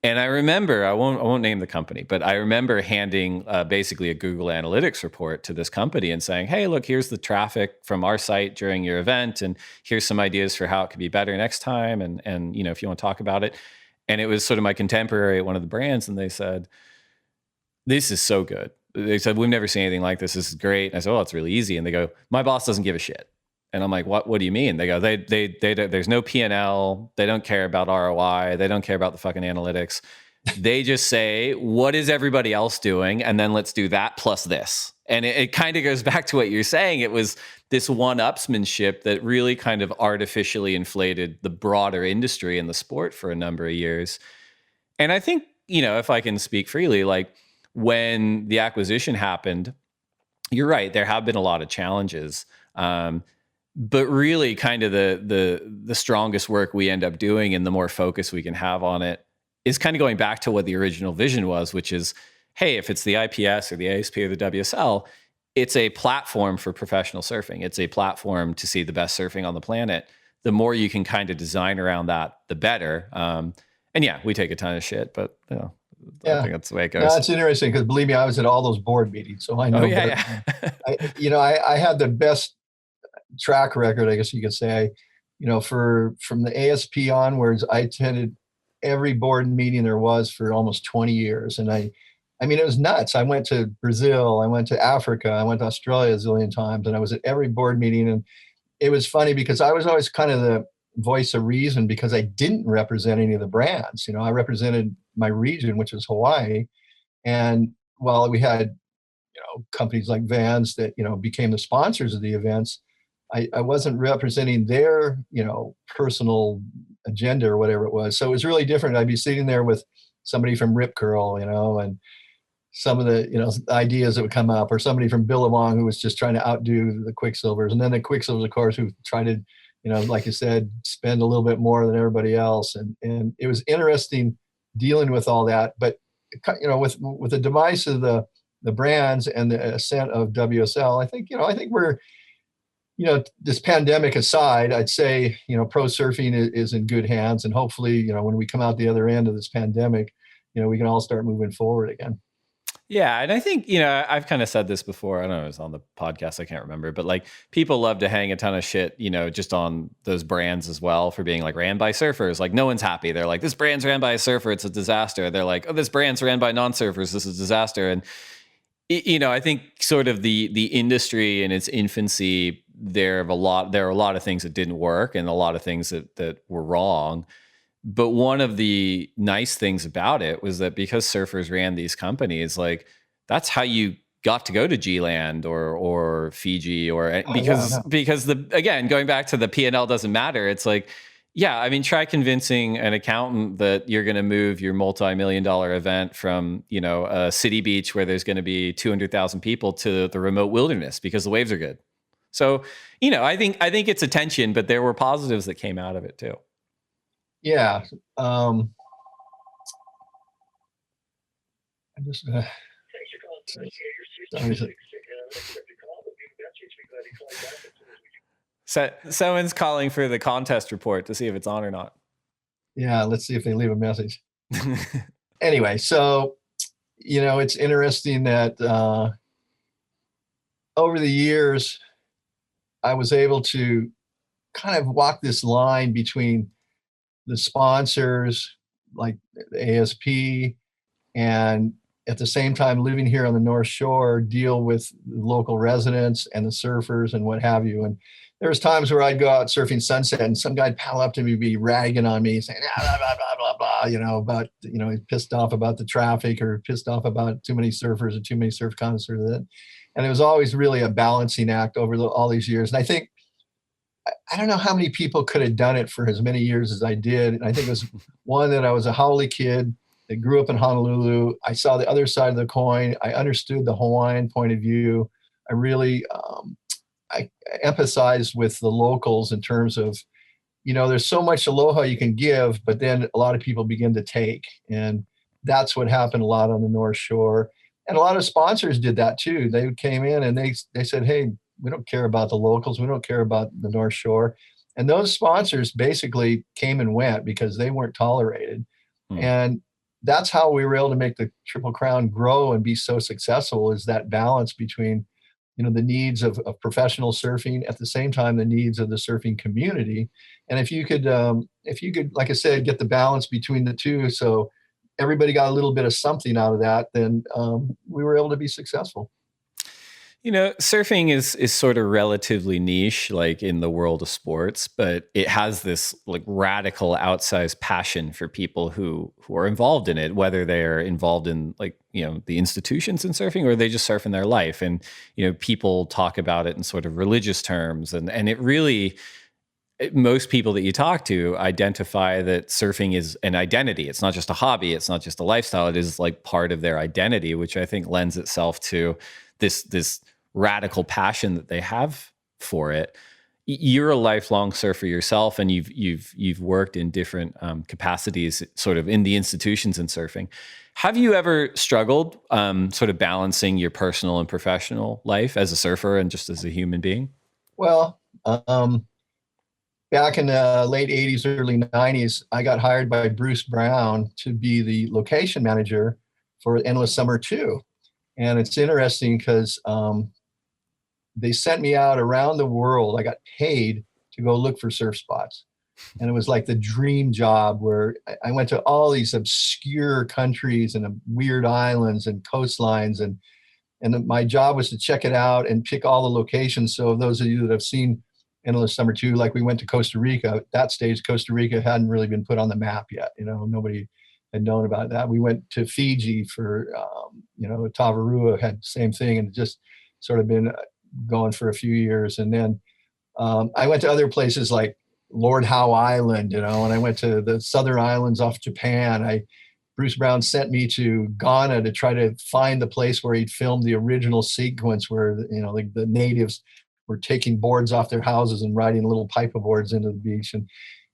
And I remember, I won't name the company, but I remember handing basically a Google Analytics report to this company and saying, hey, look, here's the traffic from our site during your event, and here's some ideas for how it could be better next time. And if you want to talk about it. And it was sort of my contemporary at one of the brands, and they said, this is so good. They said, we've never seen anything like this. This is great. And I said, oh, it's really easy. And they go, my boss doesn't give a shit. And I'm like, what do you mean? They go, they there's no P&L. They don't care about ROI. They don't care about the fucking analytics. They just say, what is everybody else doing? And then let's do that plus this. And it kind of goes back to what you're saying. It was this one-upsmanship that really kind of artificially inflated the broader industry and the sport for a number of years. And I think, if I can speak freely, like when the acquisition happened, you're right, there have been a lot of challenges. But really kind of the strongest work we end up doing and the more focus we can have on it is kind of going back to what the original vision was, which is, hey, if it's the IPS or the ASP or the WSL, it's a platform for professional surfing. It's a platform to see the best surfing on the planet. The more you can kind of design around that, the better. And yeah, we take a ton of shit, but I think that's the way it goes. No, it's interesting because believe me, I was at all those board meetings, so I know. I had the best track record, I guess you could say, from the ASP onwards. I attended every board meeting there was for almost 20 years. And I mean, it was nuts. I went to Brazil, I went to Africa, I went to Australia a zillion times, and I was at every board meeting. And it was funny because I was always kind of the voice of reason because I didn't represent any of the brands. You know, I represented my region, which was Hawaii. And while we had, you know, companies like Vans that, you know, became the sponsors of the events, I wasn't representing their, you know, personal agenda or whatever it was. So it was really different. I'd be sitting there with somebody from Rip Curl, you know, and some of the, you know, ideas that would come up, or somebody from Billabong who was just trying to outdo the Quicksilvers. And then the Quicksilvers, of course, who tried to, you know, like you said, spend a little bit more than everybody else. And it was interesting dealing with all that. But, you know, with the demise of the brands and the ascent of WSL, I think we're, you know, this pandemic aside, I'd say, you know, pro surfing is in good hands. And hopefully, you know, when we come out the other end of this pandemic, you know, we can all start moving forward again. Yeah. And I think, you know, I've kind of said this before. I don't know, it was on the podcast, I can't remember, but like people love to hang a ton of shit, you know, just on those brands as well for being like ran by surfers. Like no one's happy. They're like, this brand's ran by a surfer, it's a disaster. They're like, oh, this brand's ran by non-surfers, this is a disaster. And, you know, I think sort of the industry in its infancy, there are a lot of things that didn't work and a lot of things that were wrong. But one of the nice things about it was that because surfers ran these companies, like that's how you got to go to G-Land or Fiji or because again, going back to the P&L doesn't matter. It's like, yeah, I mean, try convincing an accountant that you're going to move your multi-million-dollar event from, you know, a city beach where there's going to be 200,000 people to the remote wilderness because the waves are good. So, you know, I think it's a tension, but there were positives that came out of it too. Yeah. I'm just Someone's calling for the contest report to see if it's on or not. Yeah, let's see if they leave a message. Anyway, so, you know, it's interesting that over the years, I was able to kind of walk this line between the sponsors like the ASP and at the same time living here on the North Shore, deal with the local residents and the surfers and what have you. And there was times where I'd go out surfing Sunset and some guy'd paddle up to me, be ragging on me, saying, blah, blah, blah, blah, blah, you know, about, you know, he's pissed off about the traffic or pissed off about too many surfers or too many surf concerts. And it was always really a balancing act over all these years. And I think, I don't know how many people could have done it for as many years as I did. And I think it was one that I was a Howley kid that grew up in Honolulu. I saw the other side of the coin. I understood the Hawaiian point of view. I really, I empathize with the locals in terms of, you know, there's so much aloha you can give, but then a lot of people begin to take. And that's what happened a lot on the North Shore. And a lot of sponsors did that too. They came in and they said, hey, we don't care about the locals. We don't care about the North Shore. And those sponsors basically came and went because they weren't tolerated. And that's how we were able to make the Triple Crown grow and be so successful, is that balance between, you know, the needs of professional surfing, at the same time, the needs of the surfing community. And if you could, like I said, get the balance between the two, so everybody got a little bit of something out of that, then we were able to be successful. You know, surfing is sort of relatively niche, like in the world of sports, but it has this like radical outsized passion for people who are involved in it, whether they're involved in like, you know, the institutions in surfing or they just surf in their life. And, you know, people talk about it in sort of religious terms. And it really, most people that you talk to identify that surfing is an identity. It's not just a hobby. It's not just a lifestyle. It is like part of their identity, which I think lends itself to this radical passion that they have for it. You're a lifelong surfer yourself, and you've worked in different capacities, sort of in the institutions in surfing. Have you ever struggled sort of balancing your personal and professional life as a surfer and just as a human being? Well, back in the late 80s, early 90s, I got hired by Bruce Brown to be the location manager for Endless Summer 2. And it's interesting because they sent me out around the world. I got paid to go look for surf spots. And it was like the dream job where I went to all these obscure countries and weird islands and coastlines. And my job was to check it out and pick all the locations. So those of you that have seen Endless Summer 2, like we went to Costa Rica. At that stage, Costa Rica hadn't really been put on the map yet. Nobody had known about that. We went to Fiji for, Tavarua had the same thing, and just sort of been going for a few years. And then I went to other places like Lord Howe Island, and I went to the Southern Islands off Japan. Bruce Brown sent me to Ghana to try to find the place where he'd filmed the original sequence where, the natives were taking boards off their houses and riding little pipe boards into the beach.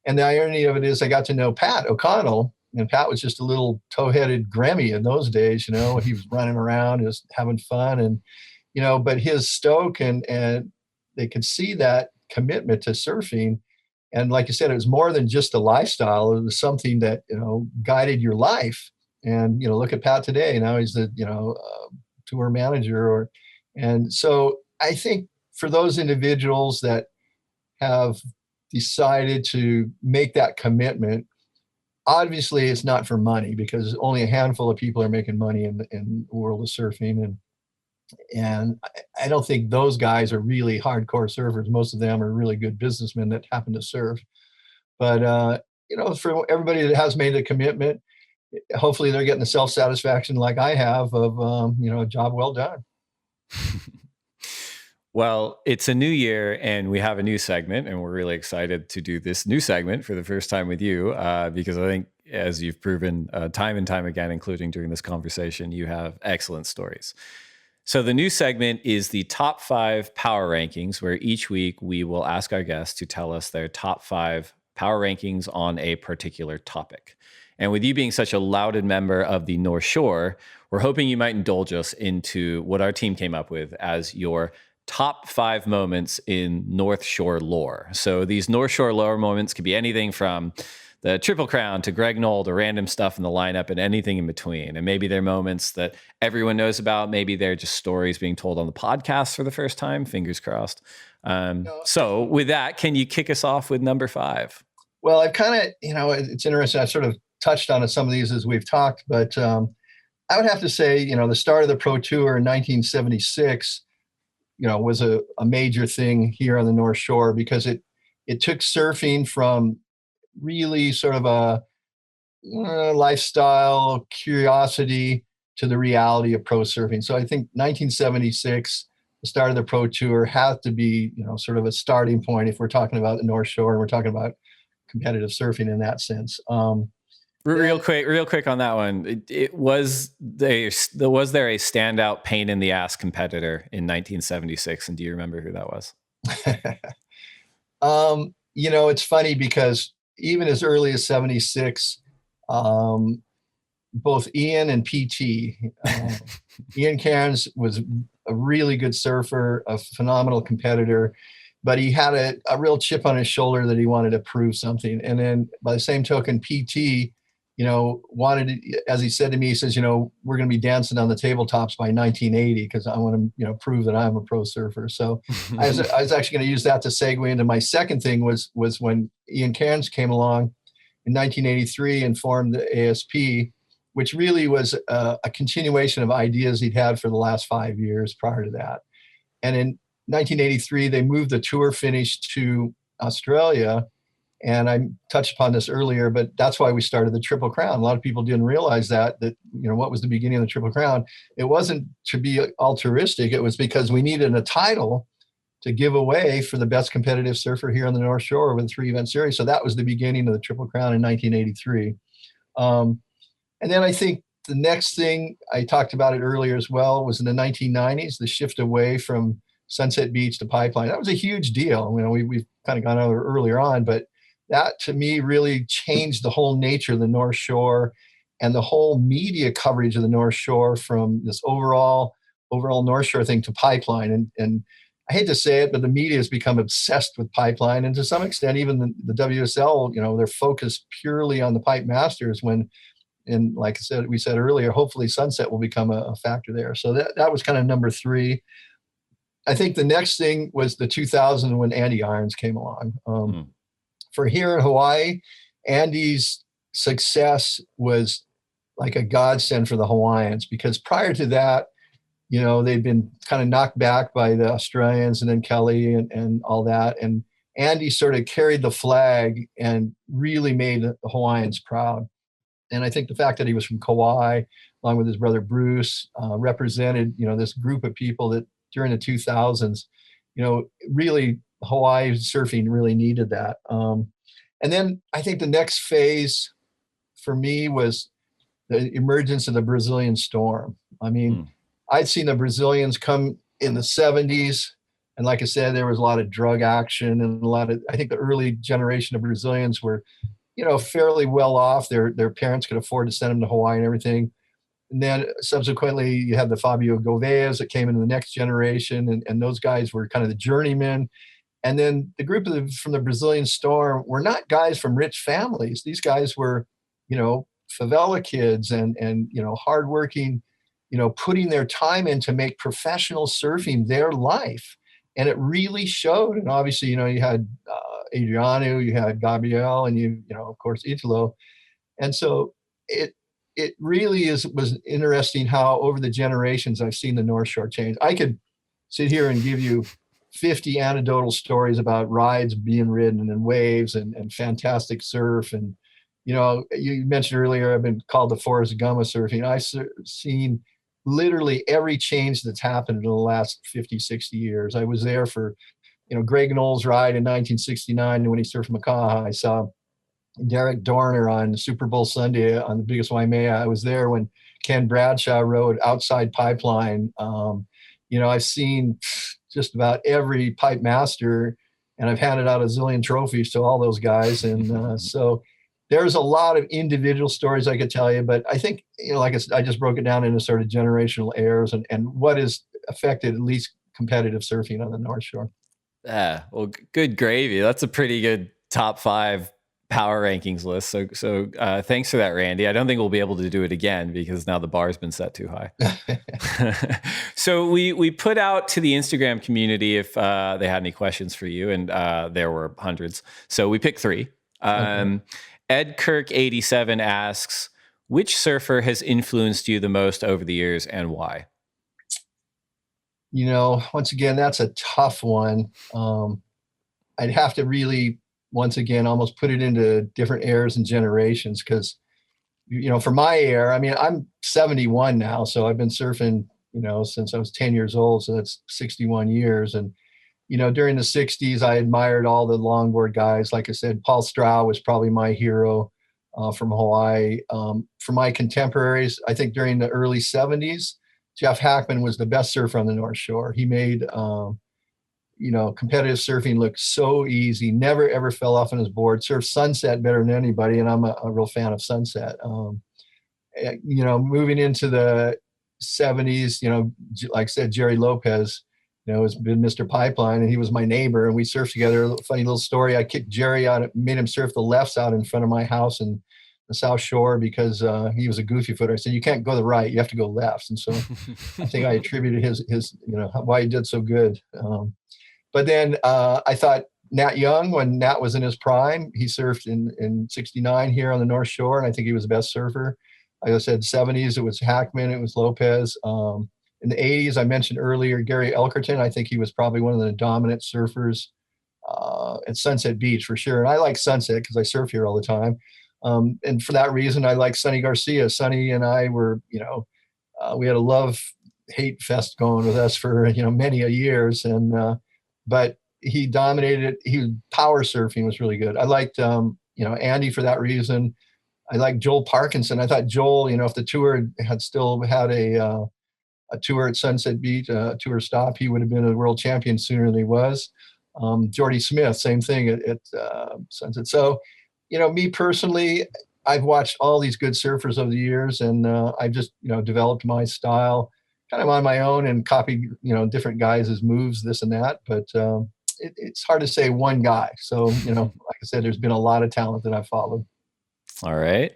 And the irony of it is I got to know Pat O'Connell, and Pat was just a little tow-headed Grammy in those days. He was running around, just having fun. And, but his stoke and they could see that commitment to surfing. And like you said, it was more than just a lifestyle. It was something that, guided your life. And, look at Pat today. Now he's the, tour manager. And so I think for those individuals that have decided to make that commitment, obviously it's not for money, because only a handful of people are making money in the world of surfing. And I don't think those guys are really hardcore surfers. Most of them are really good businessmen that happen to surf. But, for everybody that has made a commitment, hopefully they're getting the self-satisfaction like I have of, a job well done. Well, it's a new year and we have a new segment, and we're really excited to do this new segment for the first time with you, because I think, as you've proven time and time again, including during this conversation, you have excellent stories. So the new segment is the top 5 power rankings, where each week we will ask our guests to tell us their top 5 power rankings on a particular topic. And with you being such a lauded member of the North Shore, we're hoping you might indulge us into what our team came up with as your top 5 moments in North Shore lore. So these North Shore lore moments could be anything from the Triple Crown to Greg Knoll to random stuff in the lineup and anything in between. And maybe they're moments that everyone knows about. Maybe they're just stories being told on the podcast for the first time. Fingers crossed. So with that, can you kick us off with number 5? Well, I've kind of, it's interesting. I've sort of touched on some of these as we've talked, but I would have to say, the start of the Pro Tour in 1976, was a major thing here on the North Shore, because it took surfing from really sort of a lifestyle curiosity to the reality of pro surfing. So I think 1976, the start of the Pro Tour, has to be, sort of a starting point if we're talking about the North Shore and we're talking about competitive surfing in that sense. Real quick on that one. Was there a standout pain in the ass competitor in 1976? And do you remember who that was? It's funny because even as early as 76, both Ian and PT, Ian Cairns was a really good surfer, a phenomenal competitor, but he had a real chip on his shoulder that he wanted to prove something. And then by the same token, PT, wanted, as he said to me, he says, we're going to be dancing on the tabletops by 1980 because I want to, prove that I'm a pro surfer. So I was actually going to use that to segue into my second thing was when Ian Cairns came along in 1983 and formed the ASP, which really was a continuation of ideas he'd had for the last 5 years prior to that. And in 1983, they moved the tour finish to Australia. And I touched upon this earlier, but that's why we started the Triple Crown. A lot of people didn't realize that what was the beginning of the Triple Crown. It wasn't to be altruistic. It was because we needed a title to give away for the best competitive surfer here on the North Shore with a 3-event series. So that was the beginning of the Triple Crown in 1983. And then I think the next thing, I talked about it earlier as well, was in the 1990s, the shift away from Sunset Beach to Pipeline. That was a huge deal. We've kind of gone over earlier on, but that to me really changed the whole nature of the North Shore and the whole media coverage of the North Shore from this overall North Shore thing to Pipeline. And I hate to say it, but the media has become obsessed with Pipeline. And to some extent, even the WSL, they're focused purely on the Pipe Masters when, and like I said, we said earlier, hopefully Sunset will become a factor there. So that was kind of number 3. I think the next thing was the 2000 when Andy Irons came along. for here in Hawaii, Andy's success was like a godsend for the Hawaiians, because prior to that, they'd been kind of knocked back by the Australians and then Kelly and all that. And Andy sort of carried the flag and really made the Hawaiians proud. And I think the fact that he was from Kauai, along with his brother Bruce, represented, this group of people that during the 2000s, really Hawaii surfing really needed that. And then I think the next phase for me was the emergence of the Brazilian storm. I mean, I'd seen the Brazilians come in the 70s. And like I said, there was a lot of drug action and I think the early generation of Brazilians were, fairly well off. Their parents could afford to send them to Hawaii and everything. And then subsequently you had the Fabio Gouveas that came into the next generation. And those guys were kind of the journeymen. And then the group from the Brazilian storm were not guys from rich families. These guys were, favela kids and hardworking, putting their time in to make professional surfing their life. And it really showed. And obviously, you had Adriano, you had Gabriel, and of course, Italo. And so it really was interesting how over the generations I've seen the North Shore change. I could sit here and give you 50 anecdotal stories about rides being ridden and waves and fantastic surf. And, you mentioned earlier, I've been called the Forrest Gump of surfing. I've seen literally every change that's happened in the last 50, 60 years. I was there for, Greg Knowles' ride in 1969 when he surfed Makaha. I saw Derek Dorner on Super Bowl Sunday on the biggest Waimea. I was there when Ken Bradshaw rode Outside Pipeline. I've seen just about every pipe master, and I've handed out a zillion trophies to all those guys. And so there's a lot of individual stories I could tell you, but I think, like I just broke it down into sort of generational errors and what has affected at least competitive surfing on the North Shore. Yeah, well, good gravy. That's a pretty good top 5 power rankings list. So thanks for that, Randy. I don't think we'll be able to do it again because now the bar's been set too high. So we put out to the Instagram community if they had any questions for you, and there were hundreds. So we picked 3. Okay. Ed Kirk 87 asks, which surfer has influenced you the most over the years and why? Once again, that's a tough one. I'd have to really, once again, almost put it into different eras and generations because, for my era, I mean, I'm 71 now, so I've been surfing, since I was 10 years old. So that's 61 years. And, during the 60s, I admired all the longboard guys. Like I said, Paul Strow was probably my hero from Hawaii. For my contemporaries, I think during the early 70s, Jeff Hackman was the best surfer on the North Shore. He made, competitive surfing look so easy, never, ever fell off on his board, surfed Sunset better than anybody. And I'm a real fan of Sunset. Moving into the 70s, like I said, Jerry Lopez, has been Mr. Pipeline, and he was my neighbor, and we surfed together. A funny little story. I kicked Jerry out, made him surf the lefts out in front of my house in the South Shore because he was a goofy footer. I said, you can't go the right, you have to go left. And so I think I attributed his why he did so good. But then I thought Nat Young, when Nat was in his prime, he surfed in 69 here on the North Shore, and I think he was the best surfer. Like I said, 70s, it was Hackman, it was Lopez. In the 80s, I mentioned earlier, Gary Elkerton. I think he was probably one of the dominant surfers at Sunset Beach for sure. And I like Sunset because I surf here all the time. And for that reason, I like Sonny Garcia. Sonny and I were, we had a love-hate fest going with us for, many a years. And, but he dominated. Power surfing was really good. I liked, Andy for that reason. I liked Joel Parkinson. I thought Joel, if the tour had still had a tour at Sunset Beach, a tour stop, he would have been a world champion sooner than he was. Jordy Smith, same thing at Sunset. So, me personally, I've watched all these good surfers over the years, and I've just, developed my style kind of on my own and copied, different guys' moves, this and that. But it's hard to say one guy. So, like I said, there's been a lot of talent that I've followed. All right.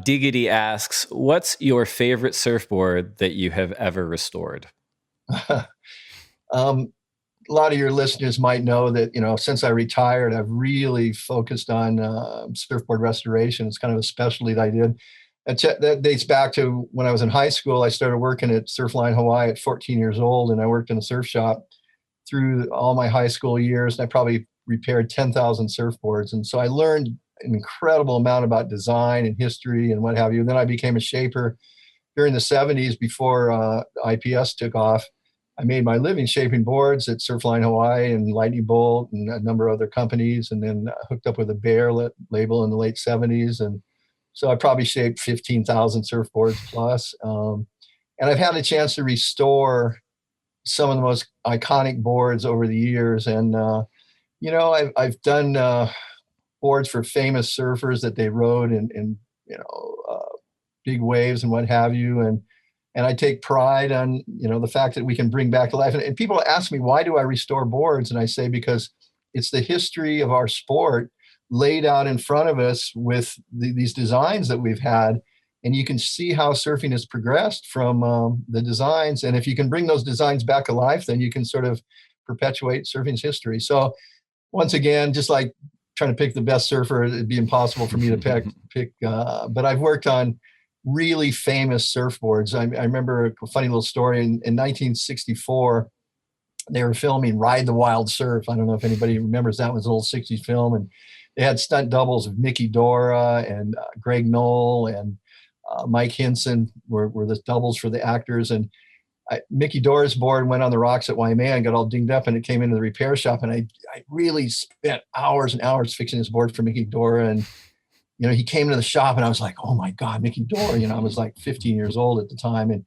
Diggity asks, what's your favorite surfboard that you have ever restored? a lot of your listeners might know that, since I retired, I've really focused on surfboard restoration. It's kind of a specialty that I did. That dates back to when I was in high school. I started working at Surfline Hawaii at 14 years old, and I worked in a surf shop through all my high school years. And I probably repaired 10,000 surfboards. And so I learned an incredible amount about design and history and what have you. And then I became a shaper during the 70s before IPS took off. I made my living shaping boards at Surfline Hawaii and Lightning Bolt and a number of other companies, and then hooked up with a Bear label in the late 70s. And so I probably shaped 15,000 surfboards plus. And I've had a chance to restore some of the most iconic boards over the years. And, I've done boards for famous surfers that they rode in big waves and what have you. And I take pride on, the fact that we can bring back to life. And people ask me, why do I restore boards? And I say, because it's the history of our sport laid out in front of us with these designs that we've had. And you can see how surfing has progressed from the designs. And if you can bring those designs back to life, then you can sort of perpetuate surfing's history. So once again, just like trying to pick the best surfer, it'd be impossible for me to pick. But I've worked on really famous surfboards. I remember a funny little story. In 1964, they were filming Ride the Wild Surf. I don't know if anybody remembers that. It was an old 60s film. And they had stunt doubles of Mickey Dora and Greg Knoll and Mike Hinson were the doubles for the actors. And Mickey Dora's board went on the rocks at Waimea and got all dinged up, and it came into the repair shop. And I really spent hours and hours fixing his board for Mickey Dora. And, he came into the shop and I was like, oh my God, Mickey Dora. I was like 15 years old at the time. And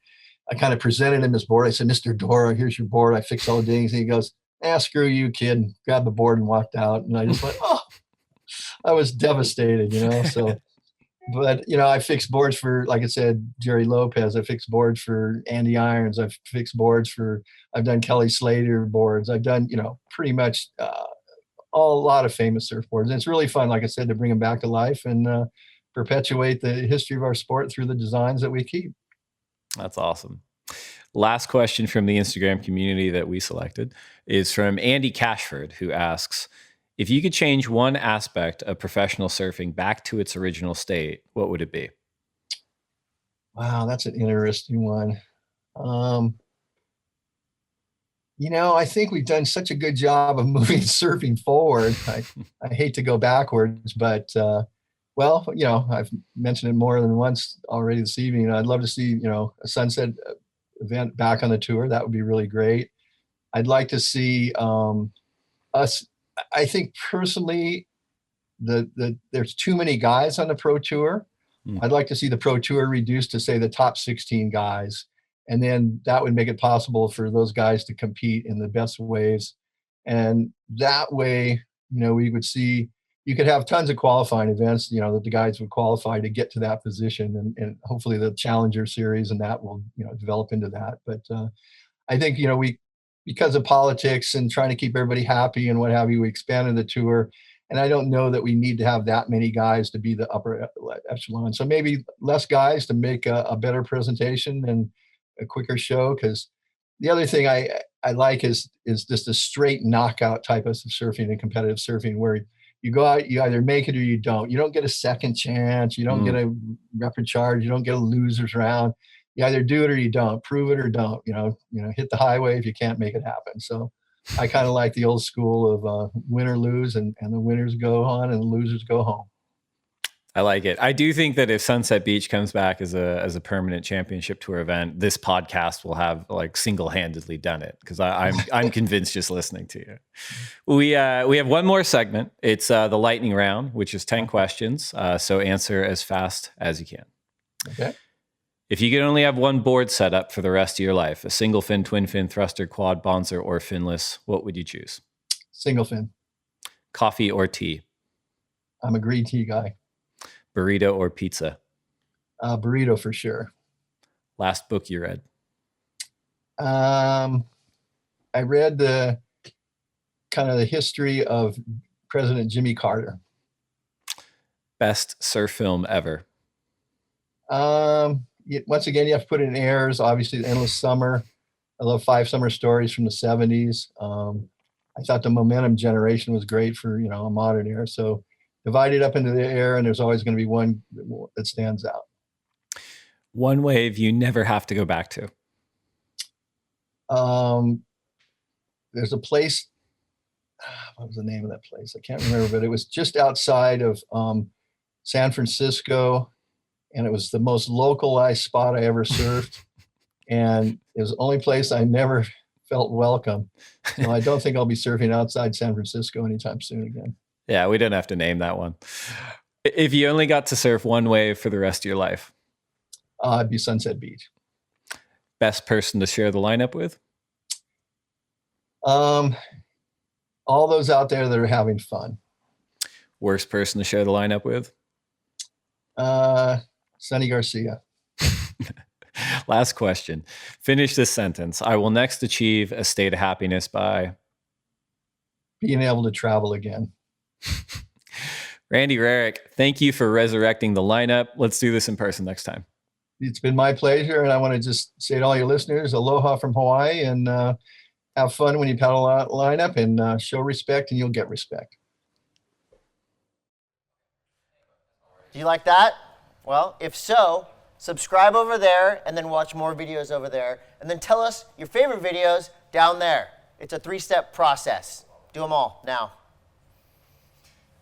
I kind of presented him his board. I said, Mr. Dora, here's your board. I fixed all the dings. And he goes, screw you, kid. And grabbed the board and walked out. And I just went, I was devastated, so. But, I fixed boards for, like I said, Jerry Lopez. I fixed boards for Andy Irons. I've fixed boards I've done Kelly Slater boards. I've done, pretty much a lot of famous surfboards. And it's really fun, like I said, to bring them back to life and perpetuate the history of our sport through the designs that we keep. That's awesome. Last question from the Instagram community that we selected is from Andy Cashford, who asks, if you could change one aspect of professional surfing back to its original state, what would it be? Wow, that's an interesting one. I think we've done such a good job of moving surfing forward. I hate to go backwards, but, I've mentioned it more than once already this evening. I'd love to see, a sunset event back on the tour. That would be really great. I'd like to see us. I think personally, there's too many guys on the Pro Tour. I'd like to see the Pro Tour reduced to, say, the top 16 guys. And then that would make it possible for those guys to compete in the best waves. And that way, we would see, you could have tons of qualifying events, that the guys would qualify to get to that position. And hopefully the Challenger Series and that will, develop into that. But I think, because of politics and trying to keep everybody happy and what have you, we expanded the tour. And I don't know that we need to have that many guys to be the upper echelon. So maybe less guys to make a better presentation and a quicker show. Because the other thing I like is just a straight knockout type of surfing and competitive surfing, where you go out, you either make it or you don't. You don't get a second chance. You don't get a repechage. You don't get a loser's round. You either do it or you don't. Prove it or don't. Hit the highway if you can't make it happen. So I kind of like the old school of win or lose, and the winners go on and the losers go home. I like it. I do think that if Sunset Beach comes back as a permanent championship tour event, this podcast will have single-handedly done it, because I'm convinced just listening to you. We have one more segment. It's the lightning round, which is 10 questions. So answer as fast as you can. Okay. If you could only have one board set up for the rest of your life, a single fin, twin fin, thruster, quad, bonzer, or finless, what would you choose? Single fin. Coffee or tea? I'm a green tea guy. Burrito or pizza? Burrito for sure. Last book you read? I read the history of President Jimmy Carter. Best surf film ever? Once again, you have to put it in airs. Obviously, Endless Summer. I love 5 Summer Stories from the 70s. I thought the momentum generation was great for, you know, a modern air. So divide it up into the air, and there's always going to be one that stands out. One wave you never have to go back to. There's a place, what was the name of that place? I can't remember, but it was just outside of San Francisco, and it was the most localized spot I ever surfed. And it was the only place I never felt welcome. So I don't think I'll be surfing outside San Francisco anytime soon again. Yeah, we didn't have to name that one. If you only got to surf one wave for the rest of your life, It'd be Sunset Beach. best person to share the lineup with? All those out there that are having fun. Worst person to share the lineup with? Sonny Garcia. Last question. Finish this sentence. I will next achieve a state of happiness by Being able to travel again. Randy Rarick. Thank you for resurrecting the lineup. Let's do this in person next time. It's been my pleasure, and I want to just say to all your listeners, aloha from Hawaii, and have fun when you paddle lineup, and show respect, and you'll get respect. Do you like that? Well, if so, subscribe over there and then watch more videos over there, and then tell us your favorite videos down there. It's a 3-step process. Do them all now.